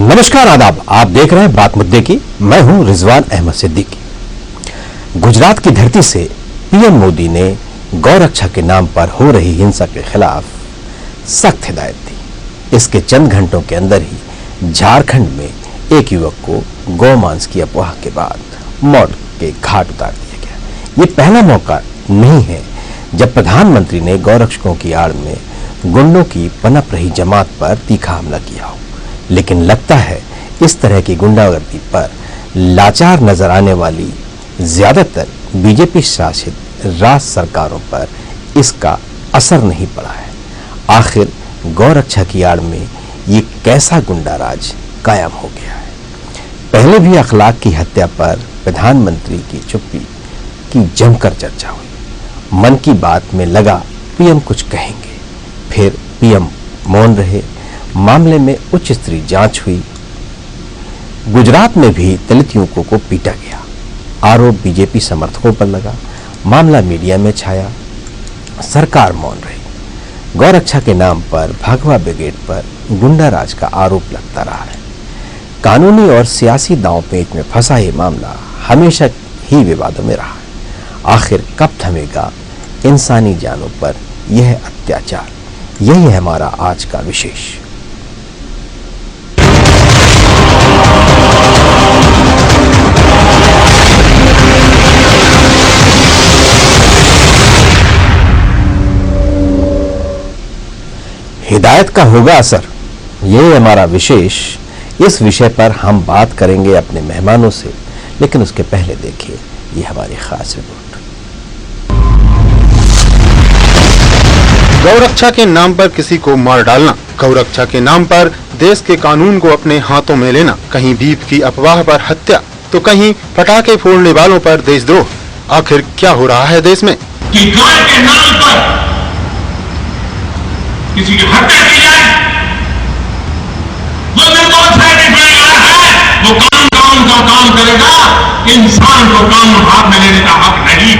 नमस्कार, आदाब। आप देख रहे हैं बात मुद्दे की। मैं हूं रिजवान अहमद सिद्दीकी। गुजरात की धरती से पीएम मोदी ने गौरक्षा के नाम पर हो रही हिंसा के खिलाफ सख्त हिदायत दी। इसके चंद घंटों के अंदर ही झारखंड में एक युवक को गौमांस की अफवाह के बाद मौत के घाट उतार दिया गया। ये पहला मौका नहीं है जब प्रधानमंत्री ने गौरक्षकों की आड़ में गुंडों की पनप रही जमात पर तीखा हमला किया हो, लेकिन लगता है इस तरह की गुंडागर्दी पर लाचार नजर आने वाली ज्यादातर बीजेपी शासित राज्य सरकारों पर इसका असर नहीं पड़ा है। आखिर गौरक्षा की आड़ में ये कैसा गुंडा राज कायम हो गया है? पहले भी अखलाक की हत्या पर प्रधानमंत्री की चुप्पी की जमकर चर्चा हुई। मन की बात में लगा पीएम कुछ कहेंगे, फिर पीएम मौन रहे। मामले में उच्च स्तरीय जांच हुई। गुजरात में भी दलित युवकों को पीटा गया। आरोप बीजेपी समर्थकों पर लगा। मामला मीडिया में छाया। सरकार मौन रही। गौरक्षा के नाम पर भगवा ब्रिगेड पर गुंडा राज का आरोप लगता रहा है। कानूनी और सियासी दांवपेच में फंसा ये मामला हमेशा ही विवादों में रहा है। आखिर कब थमेगा इंसानी जानों पर यह अत्याचार? यही है हमारा आज का विशेष। हिदायत का होगा असर, यही हमारा विशेष। इस विषय पर हम बात करेंगे अपने मेहमानों से, लेकिन उसके पहले देखिए ये हमारी खास रिपोर्ट। गौरक्षा के नाम पर किसी को मार डालना, गौरक्षा के नाम पर देश के कानून को अपने हाथों में लेना, कहीं बीफ की अफवाह पर हत्या तो कहीं पटाखे फोड़ने वालों पर देशद्रोह। आखिर क्या हो रहा है देश में? कि गाय के नाम पर किसी की हत्या की जाए, वो निर्दोष है, वो कानून का काम करेगा। इंसान को कानून हाथ में लेने का हक नहीं है।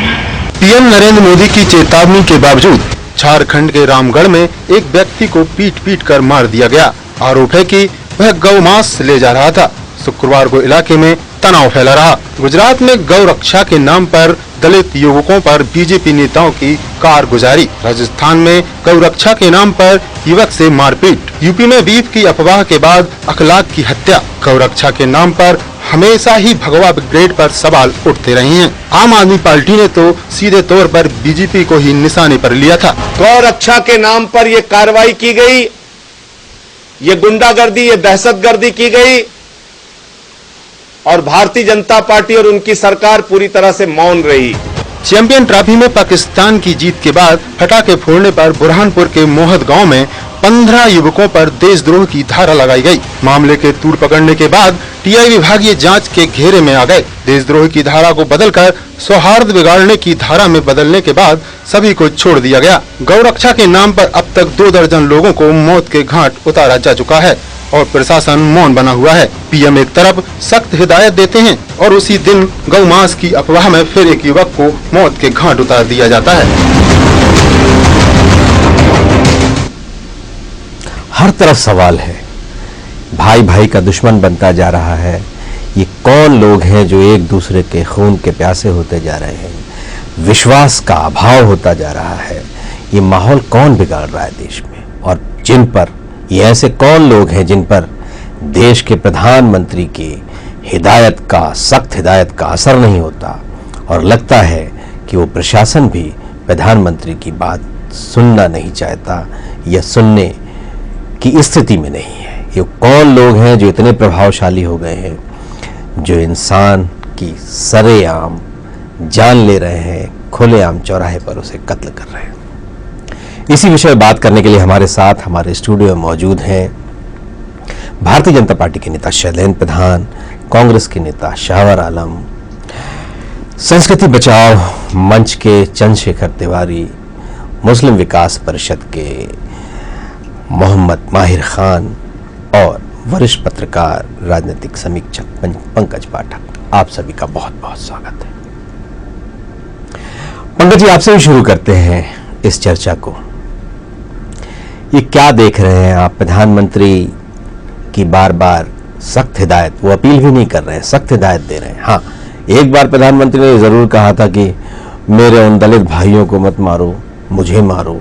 पीएम नरेंद्र मोदी की चेतावनी के बावजूद झारखंड के रामगढ़ में एक व्यक्ति को पीट कर मार दिया गया। आरोप है कि वह गौमांस ले जा रहा था। शुक्रवार को इलाके में तनाव फैला रहा। गुजरात में गौरक्षा के नाम पर दलित युवकों पर बीजेपी नेताओं की कारगुजारी। राजस्थान में गौरक्षा के नाम पर युवक से मारपीट। यूपी में बीफ की अफवाह के बाद अखलाक की हत्या। गौरक्षा के नाम पर हमेशा ही भगवा ब्रिगेड पर सवाल उठते रहे हैं। आम आदमी पार्टी ने तो सीधे तौर पर बीजेपी को ही निशाने पर लिया था। गौरक्षा के नाम पर ये कार्रवाई की गई, ये गुंडागर्दी, ये दहशतगर्दी की गई और भारतीय जनता पार्टी और उनकी सरकार पूरी तरह से मौन रही। चैंपियन ट्रॉफी में पाकिस्तान की जीत के बाद पटाखे फोड़ने पर बुरहानपुर के मोहद गांव में 15 युवकों पर देशद्रोह की धारा लगाई गई। मामले के तूड़ पकड़ने के बाद टीआई विभागीय जांच के घेरे में आ गए। देशद्रोह की धारा को बदलकर सौहार्द बिगाड़ने की धारा में बदलने के बाद सभी को छोड़ दिया गया। गौरक्षा के नाम पर अब तक 2 दर्जन लोगों को मौत के घाट उतारा जा चुका है और प्रशासन मौन बना हुआ है। पीएम एक तरफ सख्त हिदायत देते हैं और उसी दिन गौमांस की अफवाह में फिर एक युवक को मौत के घाट उतार दिया जाता है। हर तरफ सवाल है। भाई भाई का दुश्मन बनता जा रहा है। ये कौन लोग हैं जो एक दूसरे के खून के प्यासे होते जा रहे हैं? विश्वास का अभाव होता जा रहा है। ये माहौल कौन बिगाड़ रहा है देश में? और जिन पर ये ऐसे कौन लोग हैं जिन पर देश के प्रधानमंत्री की सख्त हिदायत का असर नहीं होता और लगता है कि वो प्रशासन भी प्रधानमंत्री की बात सुनना नहीं चाहता या सुनने की स्थिति में नहीं है? ये कौन लोग हैं जो इतने प्रभावशाली हो गए हैं, जो इंसान की सरेआम जान ले रहे हैं, खुलेआम चौराहे पर उसे कत्ल कर रहे हैं? इसी विषय में बात करने के लिए हमारे साथ हमारे स्टूडियो में मौजूद हैं भारतीय जनता पार्टी के नेता शैलेंद्र प्रधान, कांग्रेस के नेता शाहवर आलम, संस्कृति बचाओ मंच के चंद्रशेखर तिवारी, मुस्लिम विकास परिषद के मोहम्मद माहिर खान और वरिष्ठ पत्रकार राजनीतिक समीक्षक पंकज पाठक। आप सभी का बहुत बहुत स्वागत है। पंकज जी, आपसे भी शुरू करते हैं इस चर्चा को। ये क्या देख रहे हैं आप? प्रधानमंत्री की बार बार सख्त हिदायत, वो अपील भी नहीं कर रहे हैं, सख्त हिदायत दे रहे हैं। हाँ, एक बार प्रधानमंत्री ने जरूर कहा था कि मेरे उन दलित भाइयों को मत मारो, मुझे मारो,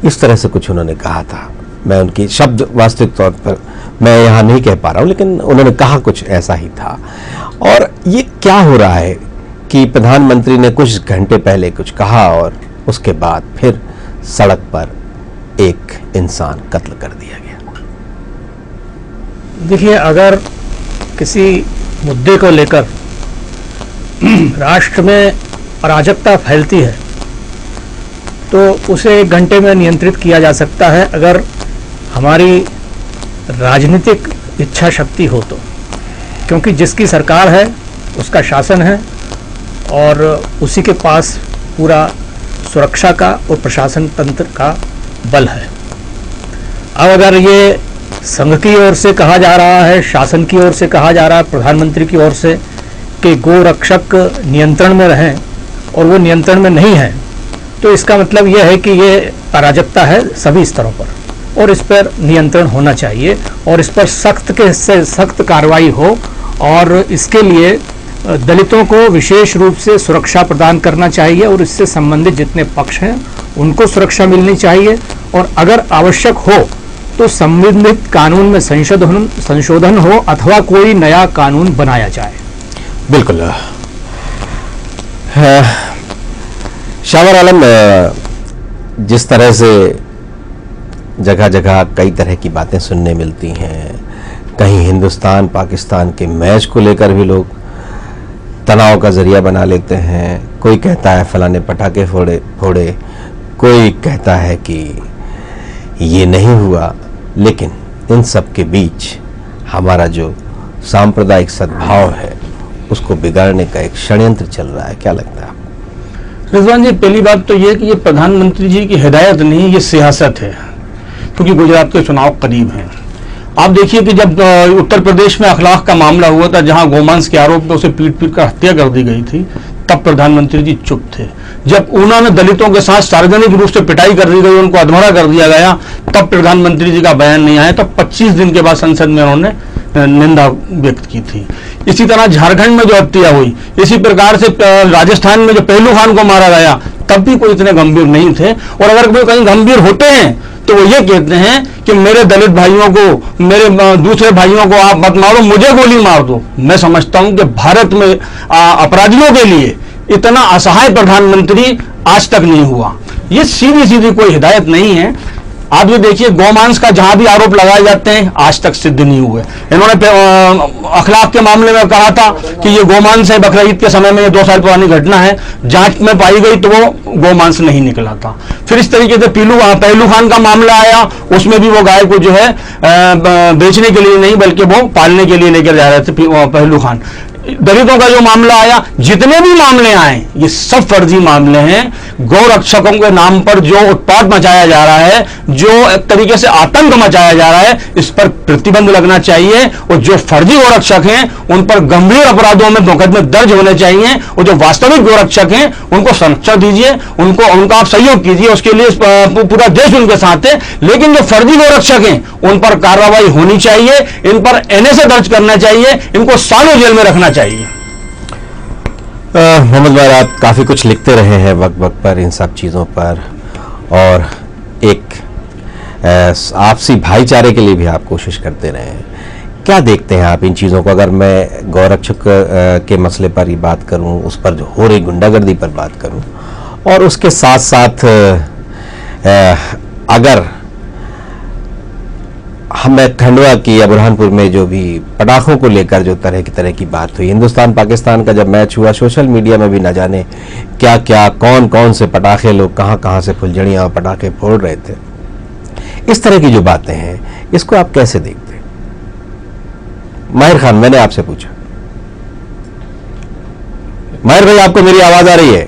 इस तरह से कुछ उन्होंने कहा था। मैं उनकी शब्द वास्तविक तौर पर मैं यहाँ नहीं कह पा रहा हूँ, लेकिन उन्होंने कहा कुछ ऐसा ही था। और ये क्या हो रहा है कि प्रधानमंत्री ने कुछ घंटे पहले कुछ कहा और उसके बाद फिर सड़क पर एक इंसान कत्ल कर दिया गया। देखिए, अगर किसी मुद्दे को लेकर राष्ट्र में अराजकता फैलती है तो उसे 1 घंटे में नियंत्रित किया जा सकता है अगर हमारी राजनीतिक इच्छा शक्ति हो तो, क्योंकि जिसकी सरकार है उसका शासन है और उसी के पास पूरा सुरक्षा का और प्रशासन तंत्र का बल है। अब अगर ये संघ की ओर से कहा जा रहा है, शासन की ओर से कहा जा रहा है, प्रधानमंत्री की ओर से कि गोरक्षक नियंत्रण में रहें और वो नियंत्रण में नहीं है, तो इसका मतलब यह है कि ये अराजकता है सभी स्तरों पर और इस पर नियंत्रण होना चाहिए और इस पर सख्त के से सख्त कार्रवाई हो। और इसके लिए दलितों को विशेष रूप से सुरक्षा प्रदान करना चाहिए और इससे संबंधित जितने पक्ष हैं उनको सुरक्षा मिलनी चाहिए और अगर आवश्यक हो तो संबंधित कानून में संशोधन हो अथवा कोई नया कानून बनाया जाए। बिल्कुल। शावर आलम, जिस तरह से जगह जगह कई तरह की बातें सुनने मिलती हैं, कहीं हिंदुस्तान पाकिस्तान के मैच को लेकर भी लोग तनाव का जरिया बना लेते हैं। कोई कहता है फलाने पटाखे फोड़े, कोई कहता है कि ये नहीं हुआ, लेकिन इन सब के बीच हमारा जो सांप्रदायिक सद्भाव है उसको बिगाड़ने का एक षड्यंत्र चल रहा है। क्या लगता है आपको? रिजवान जी, पहली बात तो ये कि ये प्रधानमंत्री जी की हिदायत नहीं, ये सियासत है, क्योंकि गुजरात के चुनाव करीब हैं। आप देखिए कि जब उत्तर प्रदेश में अखलाक का मामला हुआ था, जहां गोमांस के आरोप में उसे पीट कर हत्या कर दी गई थी, तब प्रधानमंत्री जी चुप थे। जब उन्होंने दलितों के साथ सार्वजनिक रूप से पिटाई कर दी गई, उनको अधमरा कर दिया गया, तब प्रधानमंत्री जी का बयान नहीं आया। तब 25 दिन के बाद संसद में उन्होंने निंदा व्यक्त की थी। इसी तरह झारखंड में जो हत्या हुई, इसी प्रकार से राजस्थान में जो पहलू खान को मारा गया, तब भी कोई इतने गंभीर नहीं थे। और अगर कोई कहीं गंभीर होते हैं तो वो ये कहते हैं कि मेरे दलित भाइयों को, मेरे दूसरे भाइयों को आप मत मारो, मुझे गोली मार दो। मैं समझता हूं कि भारत में अपराधियों के लिए इतना असहाय प्रधानमंत्री आज तक नहीं हुआ। ये सीधी सीधी कोई हिदायत नहीं है। आप ये देखिए, गौमांस का जहां भी आरोप लगाए जाते हैं आज तक सिद्ध नहीं हुए। इन्होंने अखलाक के मामले में कहा था कि ये गौमांस है, बकरीद के समय में, ये 2 साल पुरानी घटना है, जांच में पाई गई तो वो गौमांस नहीं निकला था। फिर इस तरीके से पहलू खान का मामला आया, उसमें भी वो गाय को जो है बेचने के लिए नहीं बल्कि वो पालने के लिए लेकर जा रहे थे पहलू खान। दलितों का जो मामला आया, जितने भी मामले आए ये सब फर्जी मामले हैं। गौरक्षकों के नाम पर जो उत्पात मचाया जा रहा है, जो एक तरीके से आतंक मचाया जा रहा है, इस पर प्रतिबंध लगना चाहिए और जो फर्जी गौरक्षक हैं उन पर गंभीर अपराधों में मुकदमे दर्ज होने चाहिए और जो वास्तविक गौरक्षक हैं उनको संरक्षण दीजिए, उनका आप सहयोग कीजिए, उसके लिए पूरा देश उनके साथ है। लेकिन जो फर्जी गौरक्षक हैं उन पर कार्रवाई होनी चाहिए, इन पर NSA दर्ज करना चाहिए, इनको सालों जेल में रखना चाहिए। मोहम्मद भाई, आप काफ़ी कुछ लिखते रहे हैं वक्त वक्त पर इन सब चीज़ों पर, और एक आपसी भाईचारे के लिए भी आप कोशिश करते रहे हैं। क्या देखते हैं आप इन चीज़ों को? अगर मैं गौरक्षक के मसले पर ही बात करूं, उस पर जो हो रही गुंडागर्दी पर बात करूं, और उसके साथ साथ अगर हमें खंडवा की या बुरहानपुर में जो भी पटाखों को लेकर जो तरह की बात हुई, हिंदुस्तान पाकिस्तान का जब मैच हुआ, सोशल मीडिया में भी न जाने क्या क्या, कौन कौन से पटाखे, लोग कहां से फुलझड़ियां और पटाखे फोड़ रहे थे, इस तरह की जो बातें हैं, इसको आप कैसे देखते हैं? माहिर खान, मैंने आपसे पूछा। माहिर भाई, आपको मेरी आवाज आ रही है?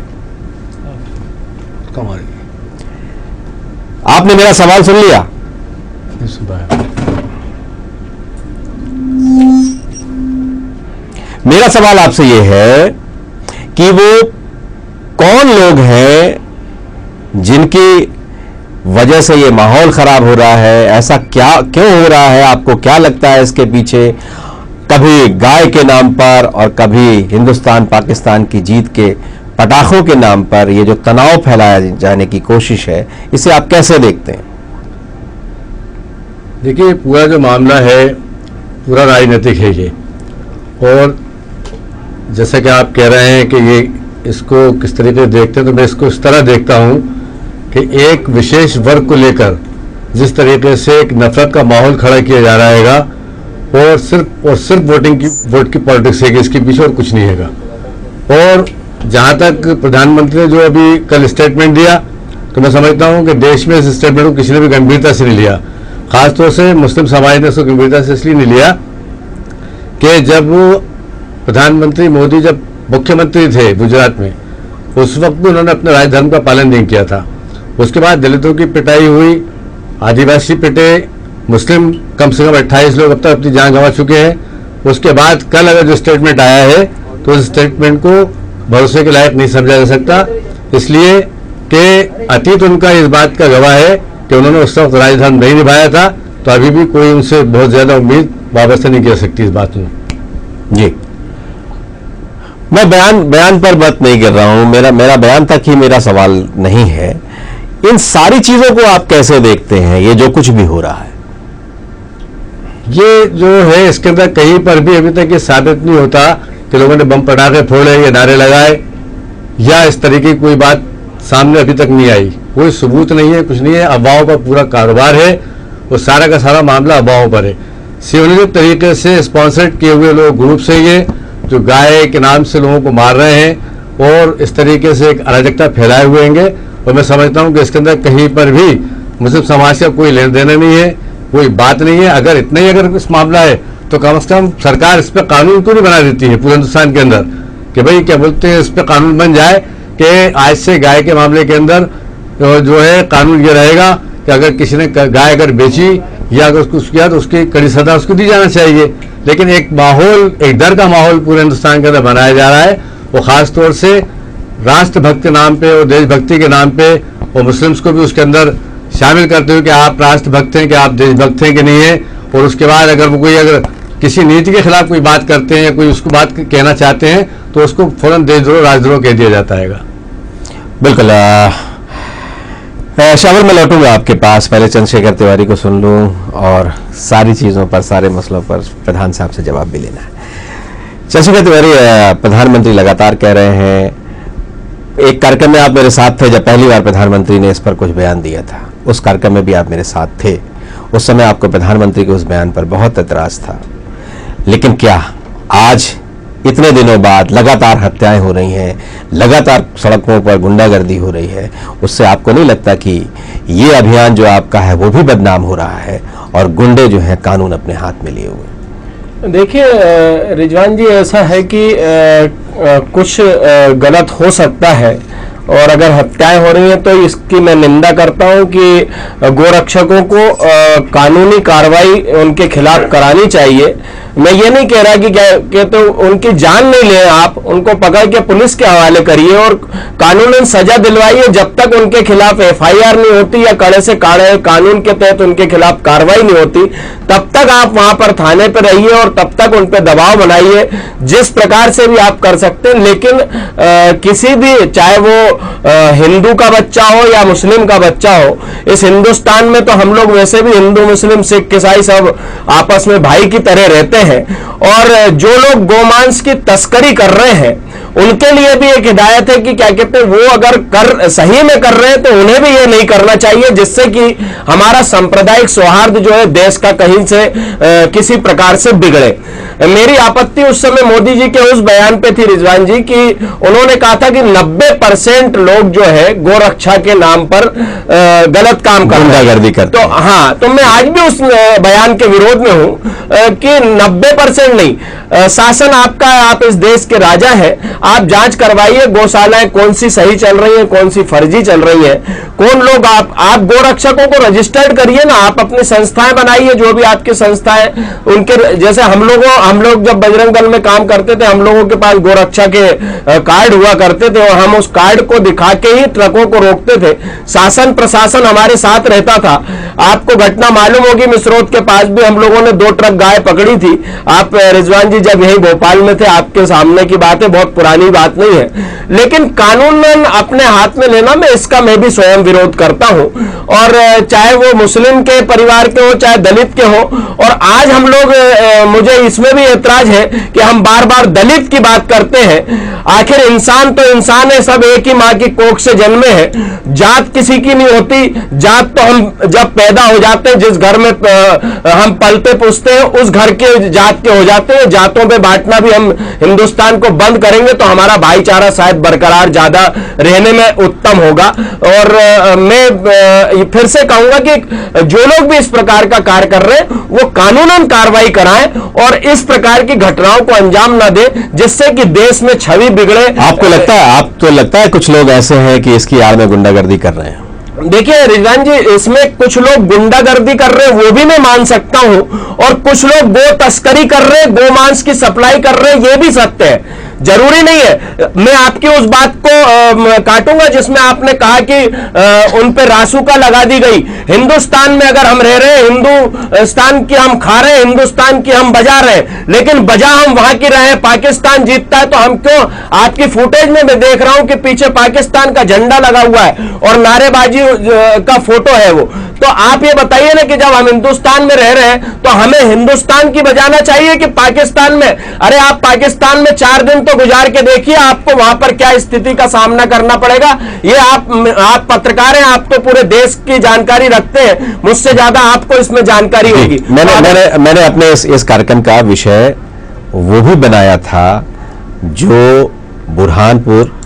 आपने मेरा सवाल सुन लिया? मेरा सवाल आपसे यह है कि वो कौन लोग हैं जिनकी वजह से ये माहौल खराब हो रहा है, ऐसा क्या क्यों हो रहा है, आपको क्या लगता है इसके पीछे? कभी गाय के नाम पर और कभी हिंदुस्तान पाकिस्तान की जीत के पटाखों के नाम पर ये जो तनाव फैलाया जाने की कोशिश है, इसे आप कैसे देखते हैं? देखिए, पूरा जो मामला है पूरा राजनीतिक है ये, और जैसा कि आप कह रहे हैं कि ये इसको किस तरीके से देखते हैं, तो मैं इसको इस तरह देखता हूँ कि एक विशेष वर्ग को लेकर जिस तरीके से एक नफरत का माहौल खड़ा किया जा रहा हैगा, और सिर्फ वोट की पॉलिटिक्स है कि इसके पीछे और कुछ नहीं हैगा। और जहाँ तक प्रधानमंत्री ने जो अभी कल स्टेटमेंट दिया, तो मैं समझता हूँ कि देश में इस स्टेटमेंट को किसी ने भी गंभीरता से नहीं लिया। खासतौर से मुस्लिम समाज ने इसको गंभीरता से इसलिए नहीं लिया कि जब वो प्रधानमंत्री मोदी जब मुख्यमंत्री थे गुजरात में, उस वक्त भी उन्होंने अपने राज धर्म का पालन नहीं किया था। उसके बाद दलितों की पिटाई हुई, आदिवासी पिटे, मुस्लिम कम से कम 28 लोग अब तक अपनी जान गंवा चुके हैं। उसके बाद कल अगर जो स्टेटमेंट आया है तो उस स्टेटमेंट को भरोसे के लायक नहीं समझा जा सकता, इसलिए कि अतीत उनका इस बात का गवाह है कि उन्होंने उस वक्त राज धर्म नहीं निभाया था, तो अभी भी कोई उनसे बहुत ज्यादा उम्मीद वाबस्ता नहीं कर सकती इस बात में। जी, मैं बयान पर बात नहीं कर रहा हूं, मेरा बयान तक ही मेरा सवाल नहीं है। इन सारी चीजों को आप कैसे देखते हैं, ये जो कुछ भी हो रहा है? ये जो है इसके अंदर कहीं पर भी अभी तक ये साबित नहीं होता कि लोगों ने बम पटाखे फोड़े या नारे लगाए या इस तरीके की कोई बात सामने अभी तक नहीं आई। कोई सबूत नहीं है, कुछ नहीं है, अफवाहों का पूरा कारोबार है, वो सारा का सारा मामला अफवाहों पर है। सिविलियन तरीके से स्पॉन्सर्ड किए हुए लोग ग्रुप से ये जो गाय के नाम से लोगों को मार रहे हैं और इस तरीके से एक अराजकता फैलाए हुए हैं, और मैं समझता हूं कि इसके अंदर कहीं पर भी मुस्लिम समाज का कोई लेन देना नहीं है, कोई बात नहीं है। अगर इतना ही अगर इस मामला है तो कम से कम सरकार इस पर कानून क्यों नहीं बना देती है पूरे हिंदुस्तान के अंदर, कि भाई क्या बोलते हैं, इस पर कानून बन जाए कि आज से गाय के मामले के अंदर जो है कानून ये रहेगा कि अगर किसी ने गाय अगर बेची या अगर उसको किया तो उसकी कड़ी सजा उसको दी जाना चाहिए। लेकिन एक माहौल, एक डर का माहौल पूरे हिंदुस्तान के अंदर बनाया जा रहा है, वो खासतौर से राष्ट्रभक्त के नाम पे और देशभक्ति के नाम पे, और मुस्लिम्स को भी उसके अंदर शामिल करते हुए कि आप राष्ट्रभक्त हैं, कि आप देशभक्त हैं कि नहीं है। और उसके बाद अगर वो कोई अगर किसी नीति के खिलाफ कोई बात करते हैं, कोई उसको बात कहना चाहते हैं, तो उसको फौरन देशद्रोह, राजद्रोह कह दिया जाता है। बिल्कुल। शामिल, मैं लौटूंगा आपके पास, पहले चंद्रशेखर तिवारी को सुन लूं और सारी चीजों पर, सारे मसलों पर प्रधान साहब से जवाब भी लेना है। चंद्रशेखर तिवारी, प्रधानमंत्री लगातार कह रहे हैं, एक कार्यक्रम में आप मेरे साथ थे जब पहली बार प्रधानमंत्री ने इस पर कुछ बयान दिया था, उस कार्यक्रम में भी आप मेरे साथ थे। उस समय आपको प्रधानमंत्री के उस बयान पर बहुत एतराज था, लेकिन क्या आज इतने दिनों बाद लगातार हत्याएं हो रही हैं, लगातार सड़कों पर गुंडागर्दी हो रही है, उससे आपको नहीं लगता कि ये अभियान जो आपका है वो भी बदनाम हो रहा है और गुंडे जो हैं कानून अपने हाथ में लिए हुए? देखिए रिजवान जी, ऐसा है कि कुछ गलत हो सकता है, और अगर हत्याएं हो रही हैं तो इसकी मैं निंदा करता हूं कि गोरक्षकों को कानूनी कार्रवाई उनके खिलाफ करानी चाहिए। मैं ये नहीं कह रहा कि तो उनकी जान नहीं ले, आप उनको पकड़ के पुलिस के हवाले करिए और कानूनन सजा दिलवाइए। जब तक उनके खिलाफ एफआईआर नहीं होती या कड़े से कड़े कानून के तहत उनके खिलाफ कार्रवाई नहीं होती, तब तक आप वहां पर थाने पर रहिए और तब तक उन पर दबाव बनाइए, जिस प्रकार से भी आप कर सकते हैं। लेकिन किसी भी, चाहे वो हिंदू का बच्चा हो या मुस्लिम का बच्चा हो, इस हिंदुस्तान में तो हम लोग वैसे भी हिंदू, मुस्लिम, सिख, ईसाई सब आपस में भाई की तरह रहते हैं, और जो लोग गोमांस की तस्करी कर रहे हैं उनके लिए भी एक हिदायत है कि क्या कहते हैं, वो अगर सही में कर रहे हैं तो उन्हें भी ये नहीं करना चाहिए, जिससे कि हमारा सांप्रदायिक सौहार्द जो है देश का कहीं से किसी प्रकार से बिगड़े। मेरी आपत्ति उस समय मोदी जी के उस बयान पे थी रिजवान जी, कि उन्होंने कहा था कि 90% लोग जो है गोरक्षा के नाम पर गलत काम कर रहे हैं। तो हाँ, तो मैं आज भी उस बयान के विरोध में हूं कि 90% नहीं, शासन आपका, आप इस देश के राजा है, आप जांच करवाइए, गौशालाएं कौन सी सही चल रही है, कौन सी फर्जी चल रही है, कौन लोग आप गोरक्षकों को रजिस्टर्ड करिए ना, आप अपनी संस्थाएं बनाइए, जो भी आपकी संस्थाएं उनके जैसे हम लोग जब बजरंग दल में काम करते थे, हम लोगों के पास गोरक्षा के कार्ड हुआ करते थे और हम उस कार्ड को दिखा के ही ट्रकों को रोकते थे। शासन प्रशासन हमारे साथ रहता था। आपको घटना मालूम होगी, मिसरोद के पास भी हम लोगों ने 2 ट्रक गाय पकड़ी थी। आप रिजवान जी जब यही भोपाल में थे, आपके सामने की बात है, बहुत पुरानी बात नहीं है, लेकिन कानून अपने हाथ में लेना मैं भी स्वयं विरोध करता हूं। और चाहे वो मुस्लिम के परिवार के हो, चाहे दलित के हो। और आज हम लोग मुझे इसमें भी ऐतराज है कि हम बार बार दलित की बात करते हैं। आखिर इंसान तो इंसान है, सब एक ही मां की कोख से जन्मे हैं। जात किसी की नहीं होती। जात तो हम जब पैदा हो जाते हैं, जिस घर में हम पलते पुसते हैं, उस घर के जात के हो जाते हैं। जातों पे बांटना भी हम हिंदुस्तान को बंद करेंगे तो हमारा भाईचारा शायद बरकरार ज्यादा रहने में उत्तम होगा। और मैं फिर से कहूंगा कि जो लोग भी इस प्रकार का कार्य कर रहे हैं वो कानूनन कार्रवाई कराएं और इस प्रकार की घटनाओं को अंजाम न दे, जिससे कि देश में छवि बिगड़े। आपको लगता है कुछ लोग ऐसे हैं कि इसकी आड़ में गुंडागर्दी कर रहे हैं? देखिए रिजवान जी, इसमें कुछ लोग गुंडागर्दी कर रहे हैं वो भी मैं मान सकता हूं, और कुछ लोग गो तस्करी कर रहे हैं, गो मांस की सप्लाई कर रहे हैं, ये भी सत्य है। जरूरी नहीं है। मैं आपकी उस बात को काटूंगा जिसमें आपने कहा कि उन पे रासुका लगा दी गई। हिंदुस्तान में अगर हम रह रहे हैं, हिंदुस्तान की हम खा रहे हैं, हिंदुस्तान की हम बजा रहे हैं, लेकिन बजा हम वहां की रहे हैं, पाकिस्तान जीतता है तो हम क्यों? आपकी फुटेज में मैं देख रहा हूं कि पीछे पाकिस्तान का झंडा लगा हुआ है और नारेबाजी का फोटो है वो। तो आप ये बताइए ना कि जब हम हिंदुस्तान में रह रहे हैं तो हमें हिंदुस्तान की बजाना चाहिए कि पाकिस्तान में? अरे आप पाकिस्तान में 4 दिन तो गुजार के देखिए, आपको वहां पर क्या स्थिति का सामना करना पड़ेगा। ये आप पत्रकार हैं, आप तो पूरे देश की जानकारी रखते हैं, मुझसे ज्यादा आपको इसमें जानकारी होगी। मैंने अपने इस कार्यक्रम का विषय वो भी बनाया था जो बुरहानपुर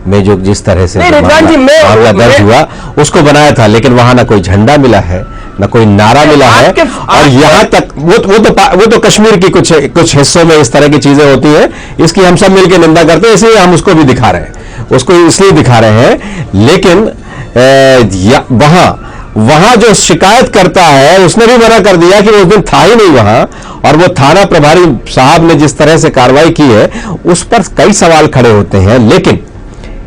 में जो जिस तरह से मामला दर्ज हुआ उसको बनाया था, लेकिन वहां ना कोई झंडा मिला है, ना कोई नारा मिला है। और यहां तक वो तो कश्मीर की कुछ हिस्सों में इस तरह की चीजें होती हैं, इसकी हम सब मिलकर निंदा करते हैं, इसलिए हम उसको भी दिखा रहे हैं, उसको इसलिए दिखा रहे हैं। लेकिन वहां जो शिकायत करता है उसने भी मना कर दिया कि उस दिन था ही नहीं वहां, और वो थाना प्रभारी साहब ने जिस तरह से कार्रवाई की है उस पर कई सवाल खड़े होते हैं। लेकिन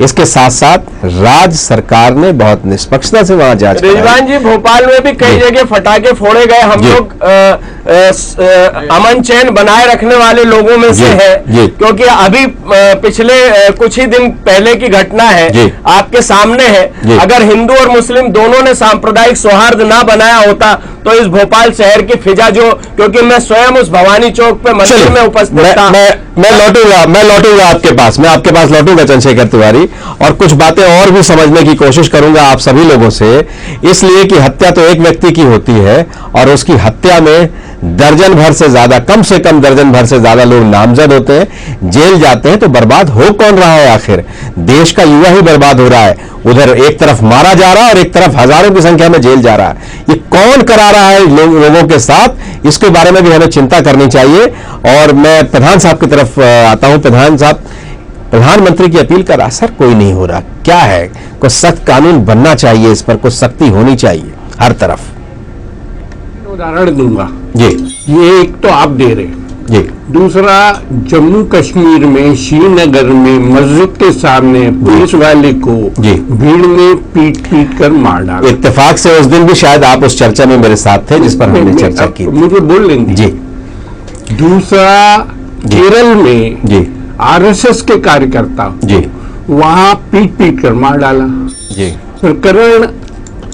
इसके साथ साथ राज्य सरकार ने बहुत निष्पक्षता से वहां जांच कराई। रिजवान जी, भोपाल में भी कई जगह फटाके फोड़े गए। हम लोग अमन चैन बनाए रखने वाले लोगों में से है, क्योंकि अभी पिछले कुछ ही दिन पहले की घटना है, आपके सामने है। अगर हिंदू और मुस्लिम दोनों ने सांप्रदायिक सौहार्द ना बनाया होता तो इस भोपाल शहर की फिजा क्योंकि मैं स्वयं उस भवानी चौक पे मंदिर में उपस्थित था। मैं लौटूंगा आपके पास, मैं आपके पास लौटूंगा चंद्रशेखर तिवारी, और कुछ बातें और भी समझने की कोशिश करूंगा आप सभी लोगों से। इसलिए कि हत्या तो एक व्यक्ति की होती है और उसकी हत्या में दर्जन भर से ज्यादा, कम से कम दर्जन भर से ज्यादा लोग नामजद होते हैं, जेल जाते हैं। तो बर्बाद हो कौन रहा है? आखिर देश का युवा ही बर्बाद हो रहा है। उधर एक तरफ मारा जा रहा है और एक तरफ हजारों की संख्या में जेल जा रहा है। ये कौन करा रहा है लोगों के साथ? इसके बारे में भी हमें चिंता करनी चाहिए। और मैं प्रधान साहब की तरफ आता हूं। प्रधान साहब, प्रधानमंत्री की अपील का असर कोई नहीं हो रहा, क्या है? कुछ सख्त कानून बनना चाहिए, इस पर कुछ सख्ती होनी चाहिए हर तरफ। उदाहरण दूंगा जी, ये एक तो आप दे रहे जी, दूसरा जम्मू कश्मीर में श्रीनगर में मस्जिद के सामने पुलिस वाले को जी भीड़ में पीट कर मार डाला। इत्तेफाक से उस दिन भी शायद आप उस चर्चा में मेरे साथ थे जिस पर हमने चर्चा की। मुझे बोल लेंगे जी। दूसरा केरल में जी आरएसएस के कार्यकर्ता जी वहां पीट कर मार डाला जी। प्रकरण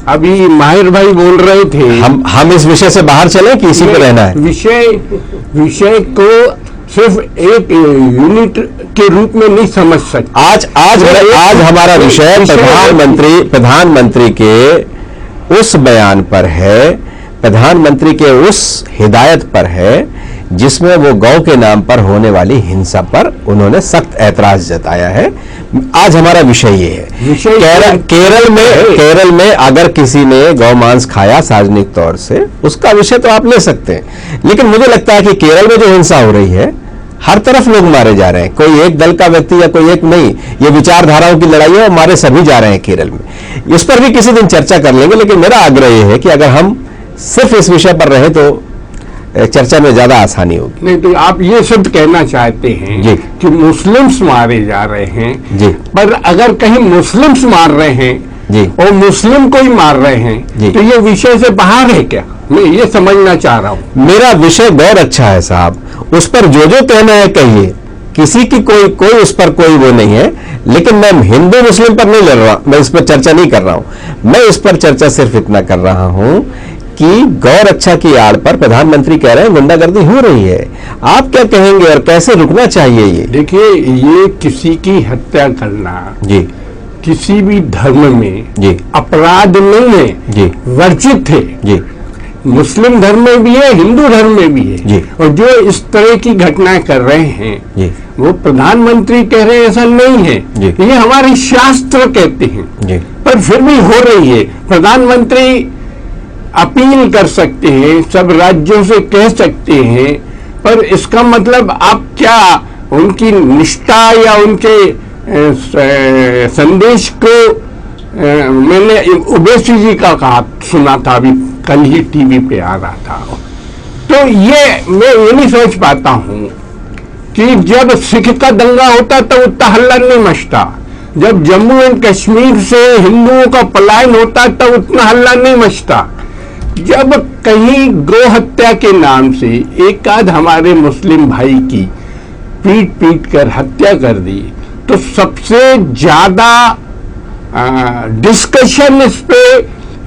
अभी माहिर भाई बोल रहे थे, हम इस विषय से बाहर चले कि इसी पे रहना है? विषय को सिर्फ एक यूनिट के रूप में नहीं समझ सकते। आज हमारा विषय प्रधानमंत्री के उस बयान पर है, प्रधानमंत्री के उस हिदायत पर है जिसमें वो गौ के नाम पर होने वाली हिंसा पर उन्होंने सख्त ऐतराज जताया है। आज हमारा विषय ये है। केरल में अगर किसी ने गौ मांस खाया सार्वजनिक तौर से, उसका विषय तो आप ले सकते हैं, लेकिन मुझे लगता है कि केरल में जो हिंसा हो रही है हर तरफ लोग मारे जा रहे हैं, कोई एक दल का व्यक्ति या कोई एक नहीं, ये विचारधाराओं की लड़ाई है और मारे सभी जा रहे हैं केरल में। इस पर भी किसी दिन चर्चा कर लेंगे, लेकिन मेरा आग्रह यह है कि अगर हम सिर्फ इस विषय पर रहे तो चर्चा में ज्यादा आसानी होगी। नहीं तो आप ये सिर्फ कहना चाहते हैं जी। कि मुस्लिम्स मारे जा रहे हैं जी। पर अगर कहीं मुस्लिम्स मार रहे हैं जी। और मुस्लिम को ही मार रहे जी। हैं तो ये विषय से बाहर है क्या? मैं ये समझना चाह रहा हूँ। मेरा विषय बहुत अच्छा है साहब, उस पर जो कहना है कहिए, किसी की कोई उस पर कोई वो नहीं है, लेकिन मैं हिंदू मुस्लिम पर नहीं लड़ रहा, मैं इस पर चर्चा नहीं कर रहा हूं। मैं इस पर चर्चा सिर्फ इतना कर रहा हूं कि गौ रक्षा की आड़ पर प्रधानमंत्री कह रहे हैं गुंडागर्दी हो रही है। आप क्या कहेंगे और कैसे रुकना चाहिए ये? देखिए, ये किसी की हत्या करना जी किसी भी धर्म में जी अपराध नहीं है जी, वर्जित है। जी मुस्लिम धर्म में भी है, हिंदू धर्म में भी है जी। और जो इस तरह की घटनाएं कर रहे हैं जी वो प्रधानमंत्री कह रहे हैं ऐसा नहीं है, जी। ये हमारे शास्त्र कहते हैं जी पर फिर भी हो रही है। प्रधानमंत्री अपील कर सकते हैं, सब राज्यों से कह सकते हैं, पर इसका मतलब आप क्या उनकी निष्ठा या उनके संदेश को मैंने ओवैसी जी का कहा सुना था, अभी कल ही टीवी पे आ रहा था, तो ये मैं ये नहीं सोच पाता हूं कि जब सिख का दंगा होता तो उतना हल्ला नहीं मचता, जब जम्मू एंड कश्मीर से हिंदुओं का पलायन होता तो उतना हल्ला नहीं मचता, जब कहीं गौ हत्या के नाम से एक आध हमारे मुस्लिम भाई की पीट पीट कर हत्या कर दी तो सबसे ज्यादा डिस्कशन इस पे